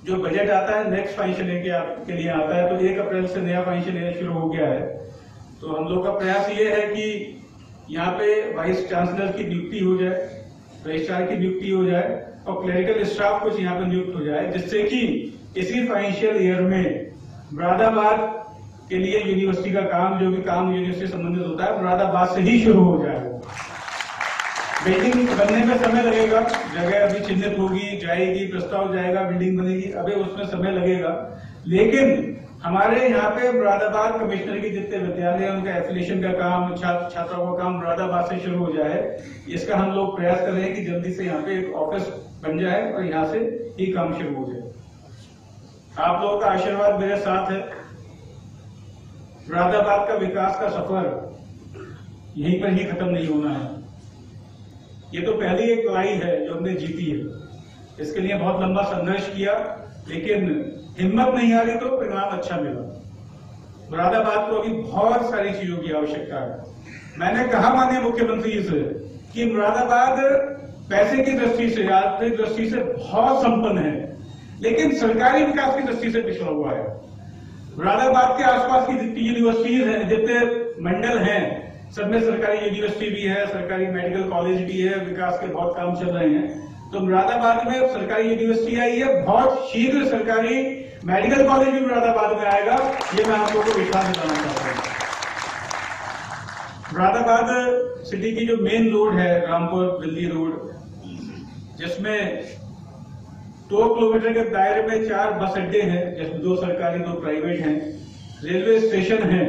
जो बजट आता है नेक्स्ट फाइनेंशियल ईयर के लिए आता है, तो 1 अप्रैल से नया फाइनेंशियल ईयर शुरू हो गया है। तो हम लोग का प्रयास ये है कि यहाँ पे वाइस चांसलर की नियुक्ति हो जाए, रजिस्ट्रार की नियुक्ति हो जाए और क्लरिकल स्टाफ कुछ यहाँ पे नियुक्त हो जाए, जिससे कि इसी फाइनेंशियल ईयर में मुरादाबाद के लिए यूनिवर्सिटी का काम, जो भी काम यूनिवर्सिटी से संबंधित होता है, मुरादाबाद से ही शुरू हो जाए। बिल्डिंग बनने में समय लगेगा, जगह अभी चिन्हित होगी, जाएगी, प्रस्ताव जाएगा, बिल्डिंग बनेगी, अभी उसमें समय लगेगा। लेकिन हमारे यहाँ पे मुरादाबाद कमिश्नर के जितने विद्यालय हैं उनका एफिलिएशन का काम, छात्रों का काम मुरादाबाद से शुरू हो जाए, इसका हम लोग प्रयास कर रहे हैं कि जल्दी से यहाँ पे एक ऑफिस बन जाए और यहाँ से ही काम शुरू हो जाए। आप लोगों का आशीर्वाद मेरे साथ है। मुरादाबाद का विकास का सफर यहीं पर ही खत्म नहीं होना है। ये तो पहली एक लड़ाई है जो हमने जीती है। इसके लिए बहुत लंबा संघर्ष किया, लेकिन हिम्मत नहीं आ रही तो परिणाम अच्छा मिला। मुरादाबाद को अभी बहुत सारी चीजों की आवश्यकता है। मैंने कहा माननीय मुख्यमंत्री जी से कि मुरादाबाद पैसे की दृष्टि से, आर्थिक दृष्टि से बहुत संपन्न है, लेकिन सरकारी विकास की दृष्टि से पिछड़ा हुआ है। मुरादाबाद के आसपास की जितनी यूनिवर्सिटीज हैं, जितने मंडल हैं, सब में सरकारी यूनिवर्सिटी भी है, सरकारी मेडिकल कॉलेज भी है, विकास के बहुत काम चल रहे हैं। तो मुरादाबाद में सरकारी यूनिवर्सिटी आई है, बहुत शीघ्र सरकारी मेडिकल कॉलेज भी मुरादाबाद में आएगा, ये मैं आप लोगों को विश्वास दिलाना चाहता हूं। मुरादाबाद सिटी की जो मेन रोड है, रामपुर दिल्ली रोड, जिसमें 2 किलोमीटर के दायरे में 4 बस अड्डे हैं, जिसमें 2 सरकारी 2 प्राइवेट हैं। रेलवे स्टेशन है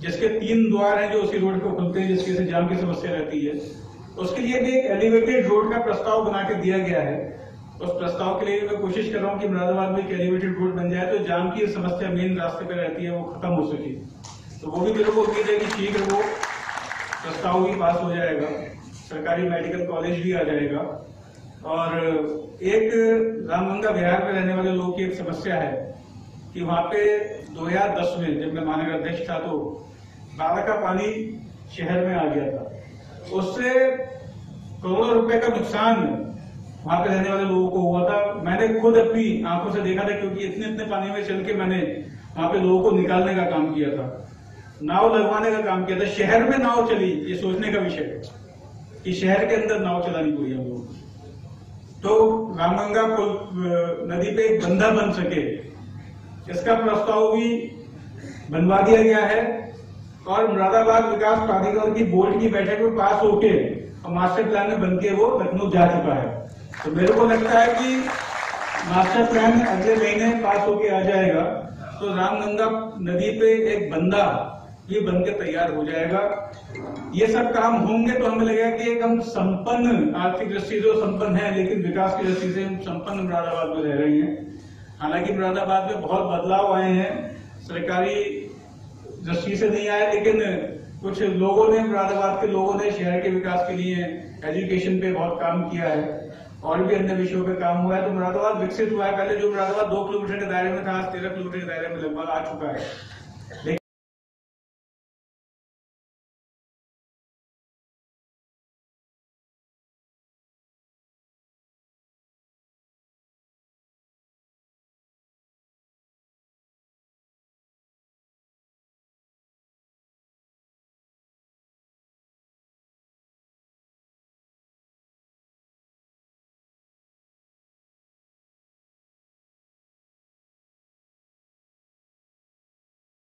जिसके 3 द्वार हैं जो उसी रोड को खुलते हैं, जिसकी से जाम की समस्या रहती है। उसके लिए भी एक एलिवेटेड रोड का प्रस्ताव बना के दिया गया है। उस प्रस्ताव के लिए मैं कोशिश कर रहा हूं कि मुरादाबाद में एक एलिवेटेड रोड बन जाए, तो जाम की समस्या मेन रास्ते पर रहती है वो खत्म हो सके। तो वो भी मेरे को उम्मीद है कि शीघ्र वो प्रस्ताव भी पास हो जाएगा, सरकारी मेडिकल कॉलेज भी आ जाएगा। और एक रामगंगा विहार में रहने वाले लोगों की एक समस्या है कि वहां पे 2010 में जब मैं महानगर अध्यक्ष था तो बाढ़ का पानी शहर में आ गया था। उससे करोड़ों रुपए का नुकसान वहां पे रहने वाले लोगों को हुआ था। मैंने खुद अपनी आंखों से देखा था, क्योंकि इतने पानी में चल के मैंने वहां पे लोगों को निकालने का काम किया था, नाव लगवाने का काम किया था। शहर में नाव चली, ये सोचने का विषय है कि शहर के अंदर नाव चलानी पड़ी हम लोगों को। तो रामगंगा नदी पे एक बंधा बन सके, इसका प्रस्ताव भी बनवा दिया गया है और मुरादाबाद विकास प्राधिकरण की बोर्ड की बैठक में पास होके और मास्टर प्लान में बनके वो लखनऊ जा चुका है। तो मेरे को लगता है कि मास्टर प्लान अगले महीने पास होके आ जाएगा, तो रामगंगा नदी पे एक बंधा ये बनके तैयार हो जाएगा। ये सब काम होंगे तो हमें लगेगा कि एक हम संपन्न, आर्थिक दृष्टि से संपन्न है, लेकिन विकास की दृष्टि से हम संपन्न मुरादाबाद में रह रहे हैं। हालांकि मुरादाबाद में बहुत बदलाव आए हैं, सरकारी दृष्टि से नहीं आए, लेकिन कुछ लोगों ने, मुरादाबाद के लोगों ने शहर के विकास के लिए एजुकेशन पे बहुत काम किया है और भी अन्य विषयों पे काम हुआ है। तो मुरादाबाद विकसित हुआ है। पहले जो मुरादाबाद 2 किलोमीटर के दायरे में था, आज 13 किलोमीटर के दायरे में लगभग आ चुका है।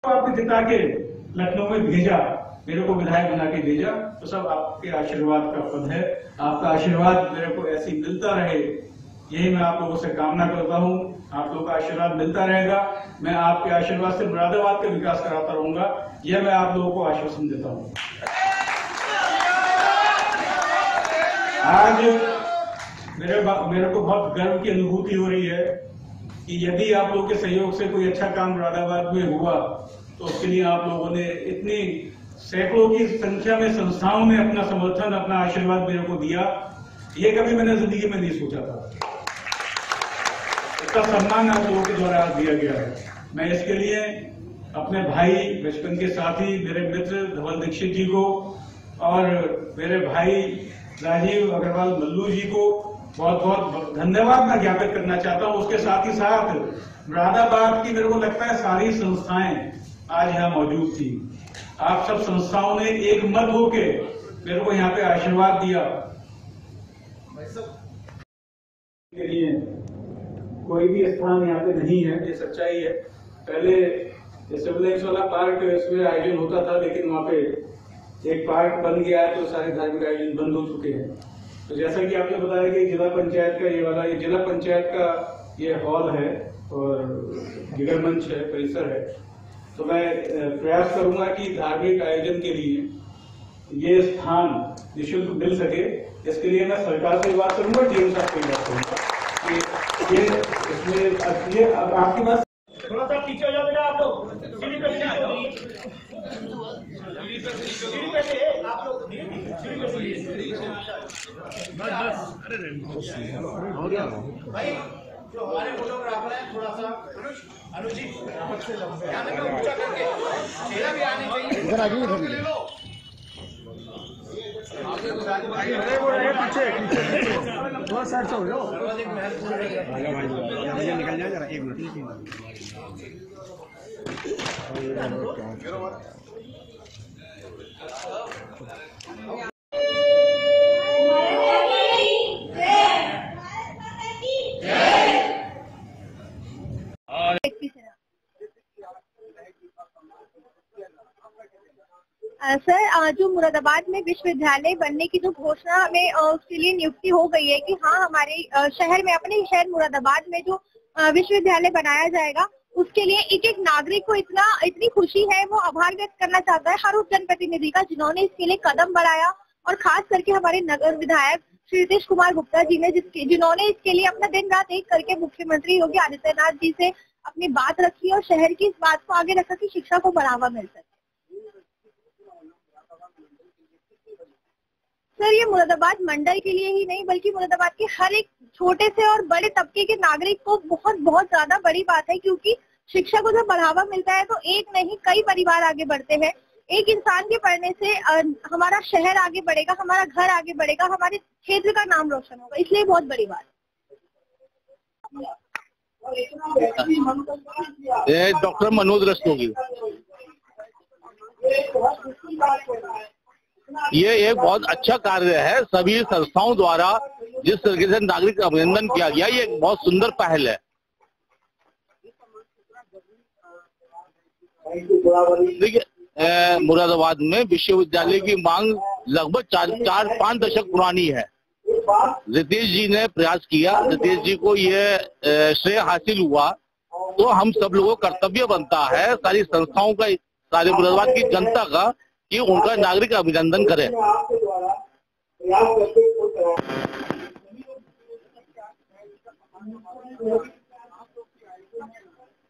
आपको जिता के लखनऊ में भेजा, मेरे को विधायक बना के भेजा, तो सब आपके आशीर्वाद का फल है। आपका आशीर्वाद मेरे को ऐसे ही मिलता रहे, यही मैं आप लोगों से कामना करता हूं। आप लोगों का आशीर्वाद मिलता रहेगा, मैं आपके आशीर्वाद से मुरादाबाद का विकास कराता रहूंगा, यह मैं आप लोगों को आश्वासन देता हूं। आज मेरे को बहुत गर्व की अनुभूति हो रही है कि यदि आप लोगों के सहयोग से कोई अच्छा काम मुरादाबाद में हुआ तो उसके लिए आप लोगों ने इतनी सैकड़ों की संख्या में संस्थाओं ने अपना समर्थन, अपना आशीर्वाद मेरे को दिया, ये कभी मैंने जिंदगी में नहीं सोचा था। इसका सम्मान आप लोगों के द्वारा आज दिया गया है। मैं इसके लिए अपने भाई, बचपन के साथी, मेरे मित्र धवल दीक्षित जी को और मेरे भाई राजीव अग्रवाल मल्लू जी को बहुत बहुत धन्यवाद मैं ज्ञापित करना चाहता हूं। उसके साथ ही साथ मुरादाबाद की मेरे को लगता है सारी संस्थाएं आज यहाँ मौजूद थी। आप सब संस्थाओं ने एक मत होके मेरे को यहाँ पे आशीर्वाद दिया। के लिए कोई भी स्थान यहाँ पे नहीं है, ये सच्चाई है। पहले सिविल लाइन्स वाला पार्क इसमें आयोजन होता था, लेकिन वहाँ पे एक पार्क बन गया है तो सारे धार्मिक आयोजन बंद हो चुके हैं। तो जैसा कि आपने बताया कि जिला पंचायत का ये जिला पंचायत का ये हॉल है और जिगर मंच है, परिसर है, तो मैं प्रयास करूंगा कि धार्मिक आयोजन के लिए ये स्थान निःशुल्क मिल सके। इसके लिए मैं सरकार से बात करूंगा, डीएम साहब से बात करूंगा कि ये इसमें ये आपके पास थोड़ा सा पीछे हो जाओ बेटा, आप लोग सीढ़ी पे आप लोग भाई, जो हमारे फोटोग्राफर है थोड़ा सा अनुज जी ऊंचा करके चेहरा भी आने चाहिए। इधर आगे ले लो, पीछे थोड़ा साइड से हो लो। निकल जाए जरा, एक मिनट। सर, जो मुरादाबाद में विश्वविद्यालय बनने की जो घोषणा में उसके लिए नियुक्ति हो गई है कि हाँ हमारे शहर में, अपने शहर मुरादाबाद में जो विश्वविद्यालय बनाया जाएगा, उसके लिए एक एक नागरिक को इतनी खुशी है। वो आभार व्यक्त करना चाहता है हर उस जनप्रतिनिधि का जिन्होंने इसके लिए कदम बढ़ाया, और खास करके हमारे नगर विधायक श्री नीतीश कुमार गुप्ता जी ने जिन्होंने इसके लिए अपना दिन रात एक करके मुख्यमंत्री योगी आदित्यनाथ जी से अपनी बात रखी और शहर की इस बात को आगे रखा कि शिक्षा को बढ़ावा मिल सके। सर, ये मुरादाबाद मंडल के लिए ही नहीं बल्कि मुरादाबाद के हर एक छोटे से और बड़े तबके के नागरिक को बहुत ज्यादा बड़ी बात है, क्योंकि शिक्षा को जब बढ़ावा मिलता है तो एक नहीं कई परिवार आगे बढ़ते हैं। एक इंसान के पढ़ने से हमारा शहर आगे बढ़ेगा, हमारा घर आगे बढ़ेगा, हमारे क्षेत्र का नाम रोशन होगा, इसलिए बहुत बड़ी बात। डॉक्टर मनोज रस्तोगी, ये एक बहुत अच्छा कार्य है। सभी संस्थाओं द्वारा जिस तरीके से नागरिक अभिनंदन किया गया, ये एक बहुत सुंदर पहल है। देखिए, मुरादाबाद में विश्वविद्यालय की मांग लगभग 4-5 दशक पुरानी है। रितेश जी ने प्रयास किया, रितेश जी को ये श्रेय हासिल हुआ, तो हम सब लोगों का कर्तव्य बनता है, सारी संस्थाओं का, सारे मुरादाबाद की जनता का, कि उनका नागरिक अभिनंदन करें।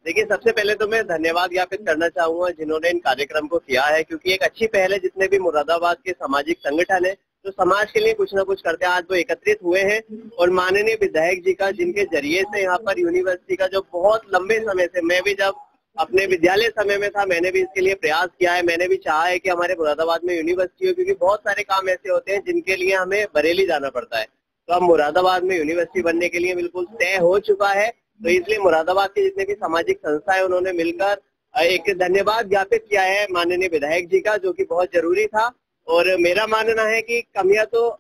देखिए, सबसे पहले तो मैं धन्यवाद ज्ञापित करना चाहूंगा जिन्होंने इन कार्यक्रम को किया है, क्योंकि एक अच्छी पहल है। जितने भी मुरादाबाद के सामाजिक संगठन है जो समाज के लिए कुछ न कुछ करते हैं, आज वो एकत्रित हुए हैं, और माननीय विधायक जी का, जिनके जरिए से यहाँ पर यूनिवर्सिटी का जो बहुत लंबे समय से, मैं भी जब अपने विद्यालय समय में था, मैंने भी इसके लिए प्रयास किया है। मैंने भी चाहा है कि हमारे मुरादाबाद में यूनिवर्सिटी हो, क्योंकि बहुत सारे काम ऐसे होते हैं जिनके लिए हमें बरेली जाना पड़ता है। तो अब मुरादाबाद में यूनिवर्सिटी बनने के लिए बिल्कुल तय हो चुका है। तो इसलिए मुरादाबाद के जितने भी सामाजिक संस्थाएं, उन्होंने मिलकर एक धन्यवाद ज्ञापित किया है माननीय विधायक जी का, जो कि बहुत जरूरी था। और मेरा मानना है कि कमियां तो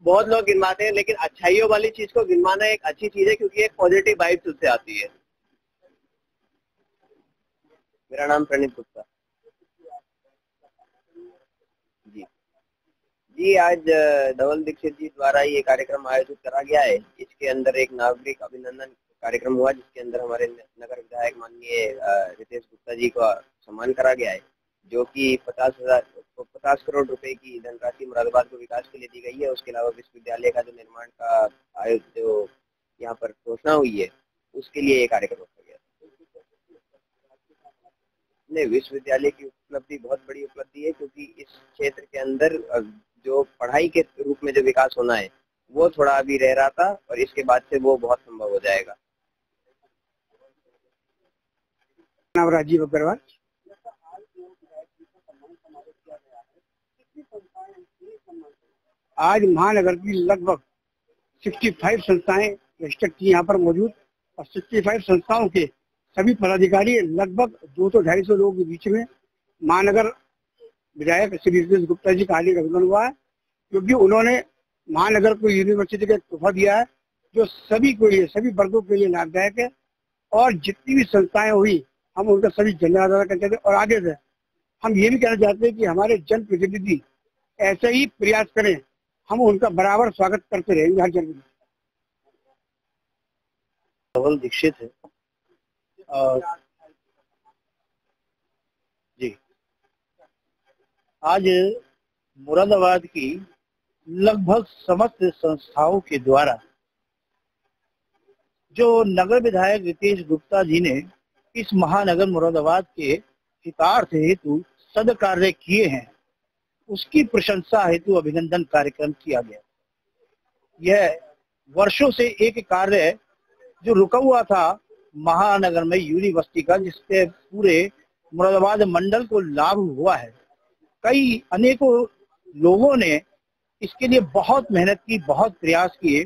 बहुत लोग गिनवाते हैं, लेकिन अच्छाइयों वाली चीज को गिनवाना एक अच्छी चीज है, क्योंकि एक पॉजिटिव वाइब्स उससे आती है। मेरा नाम प्रणीत गुप्ता। जी आज धवल दीक्षित जी द्वारा ये कार्यक्रम आयोजित करा गया है। इसके अंदर एक नागरिक अभिनंदन कार्यक्रम हुआ, जिसके अंदर हमारे नगर विधायक माननीय रितेश गुप्ता जी का सम्मान करा गया है, जो कि 50 करोड़ रुपए की धनराशि मुरादाबाद को विकास के लिए दी गई है। उसके अलावा विश्वविद्यालय का जो निर्माण का जो यहाँ पर घोषणा हुई है, उसके लिए ये कार्यक्रम रखा गया। नहीं, विश्वविद्यालय की उपलब्धि बहुत बड़ी उपलब्धि है, क्योंकि इस क्षेत्र के अंदर जो पढ़ाई के रूप में जो विकास होना है वो थोड़ा अभी रह रहा था, और इसके बाद से वो बहुत संभव हो जाएगा। नाम राजीव अग्रवाल। आज महानगर की लगभग 65 संस्थाएं रजिस्टर्ड की यहाँ पर मौजूद, और 65 संस्थाओं के सभी पदाधिकारी लगभग 200-250 लोगों के बीच में महानगर विधायक श्री रितेश गुप्ता जी का हार्दिक अभिनंदन हुआ है, क्योंकि उन्होंने महानगर को यूनिवर्सिटी का तोहफा दिया है, जो सभी को लिए, सभी वर्गों के लिए लाभदायक है। और जितनी भी संस्थाएं हुई, हम उनका सभी धन्यवाद अदा करते थे। और आगे से हम ये भी कहना चाहते हैं कि हमारे जनप्रतिनिधि ऐसे ही प्रयास करें, हम उनका बराबर स्वागत करते रहेंगे हर जगह। धवल दीक्षित है और जी आज मुरादाबाद की लगभग समस्त संस्थाओं के द्वारा जो नगर विधायक रितेश गुप्ता जी ने इस महानगर मुरादाबाद के हितार्थ हेतु सद कार्य किए हैं, उसकी प्रशंसा हेतु अभिनंदन कार्यक्रम किया गया। यह वर्षों से एक कार्य है जो रुका हुआ था महानगर में यूनिवर्सिटी का, जिससे पूरे मुरादाबाद मंडल को लाभ हुआ है। कई अनेकों लोगों ने इसके लिए बहुत मेहनत की, बहुत प्रयास किए,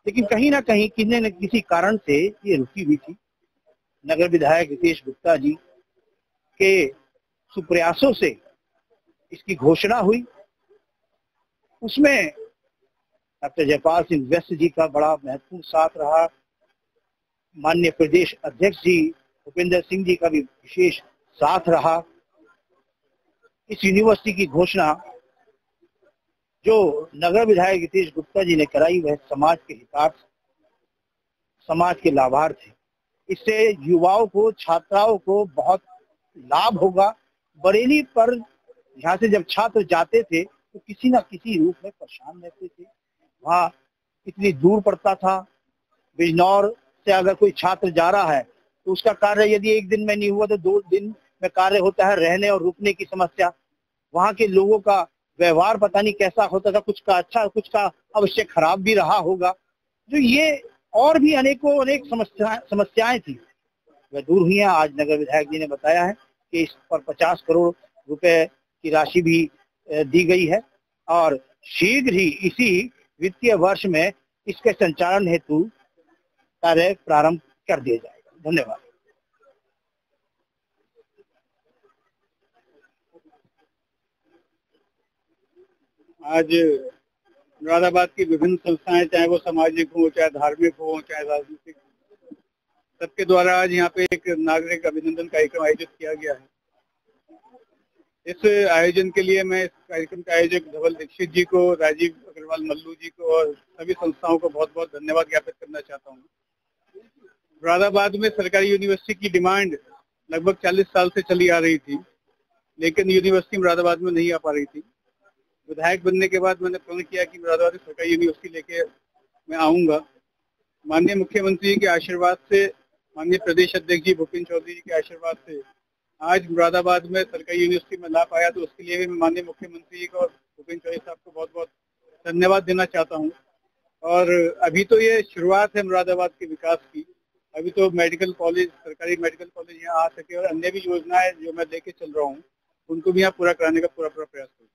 लेकिन कहीं ना कहीं किसी न किसी कारण से ये रुकी हुई थी। नगर विधायक रितेश गुप्ता जी के सुप्रयासों से इसकी घोषणा हुई। उसमें डॉक्टर जयपाल सिंह व्यस्त जी का बड़ा महत्वपूर्ण साथ रहा। माननीय प्रदेश अध्यक्ष जी भूपेंद्र सिंह जी का भी विशेष साथ रहा। इस यूनिवर्सिटी की घोषणा जो नगर विधायक रितेश गुप्ता जी ने कराई, वह समाज के हितार्थ, समाज के लाभार्थ है। इससे युवाओं को, छात्राओं को बहुत लाभ होगा। बरेली पर यहाँ से जब छात्र जाते थे तो किसी न किसी रूप में परेशान रहते थे। वहाँ इतनी दूर पड़ता था। बिजनौर से अगर कोई छात्र जा रहा है तो उसका कार्य यदि एक दिन में नहीं हुआ तो 2 दिन में कार्य होता है। रहने और रुकने की समस्या, वहाँ के लोगों का व्यवहार पता नहीं कैसा होता था, कुछ का अच्छा, कुछ का अवश्य खराब भी रहा होगा। जो ये और भी अनेक समस्याएं थी, वह दूर हुई हैं। आज नगर विधायक जी ने बताया है कि इस पर 50 करोड़ रुपए की राशि भी दी गई है, और शीघ्र ही इसी वित्तीय वर्ष में इसके संचालन हेतु कार्य प्रारंभ कर दिया जाएगा। धन्यवाद। आज मुरादाबाद की विभिन्न संस्थाएं, चाहे वो सामाजिक हो, चाहे धार्मिक हो, चाहे राजनीतिक, सबके द्वारा आज यहाँ पे एक नागरिक अभिनंदन कार्यक्रम आयोजित किया गया है। इस आयोजन के लिए मैं इस कार्यक्रम के आयोजक धवल दीक्षित जी को, राजीव अग्रवाल मल्लू जी को और सभी संस्थाओं को बहुत बहुत धन्यवाद ज्ञापित करना चाहता हूँ। मुरादाबाद में सरकारी यूनिवर्सिटी की डिमांड लगभग 40 साल से चली आ रही थी, लेकिन यूनिवर्सिटी मुरादाबाद में नहीं आ पा रही थी। विधायक बनने के बाद मैंने प्रण किया कि मुरादाबाद सरकारी यूनिवर्सिटी लेके मैं आऊँगा। माननीय मुख्यमंत्री के आशीर्वाद से, माननीय प्रदेश अध्यक्ष जी भूपेंद्र चौधरी जी के आशीर्वाद से आज मुरादाबाद में सरकारी यूनिवर्सिटी में ला पाया, तो उसके लिए भी मैं माननीय मुख्यमंत्री जी को और भूपेंद्र चौधरी साहब को बहुत बहुत धन्यवाद देना चाहता हूँ। और अभी तो ये शुरुआत है मुरादाबाद के विकास की। अभी तो मेडिकल कॉलेज, सरकारी मेडिकल कॉलेज यहाँ आ सके, और अन्य भी योजनाएं जो मैं लेके चल रहा हूँ उनको भी यहाँ पूरा कराने का पूरा प्रयास करूँ।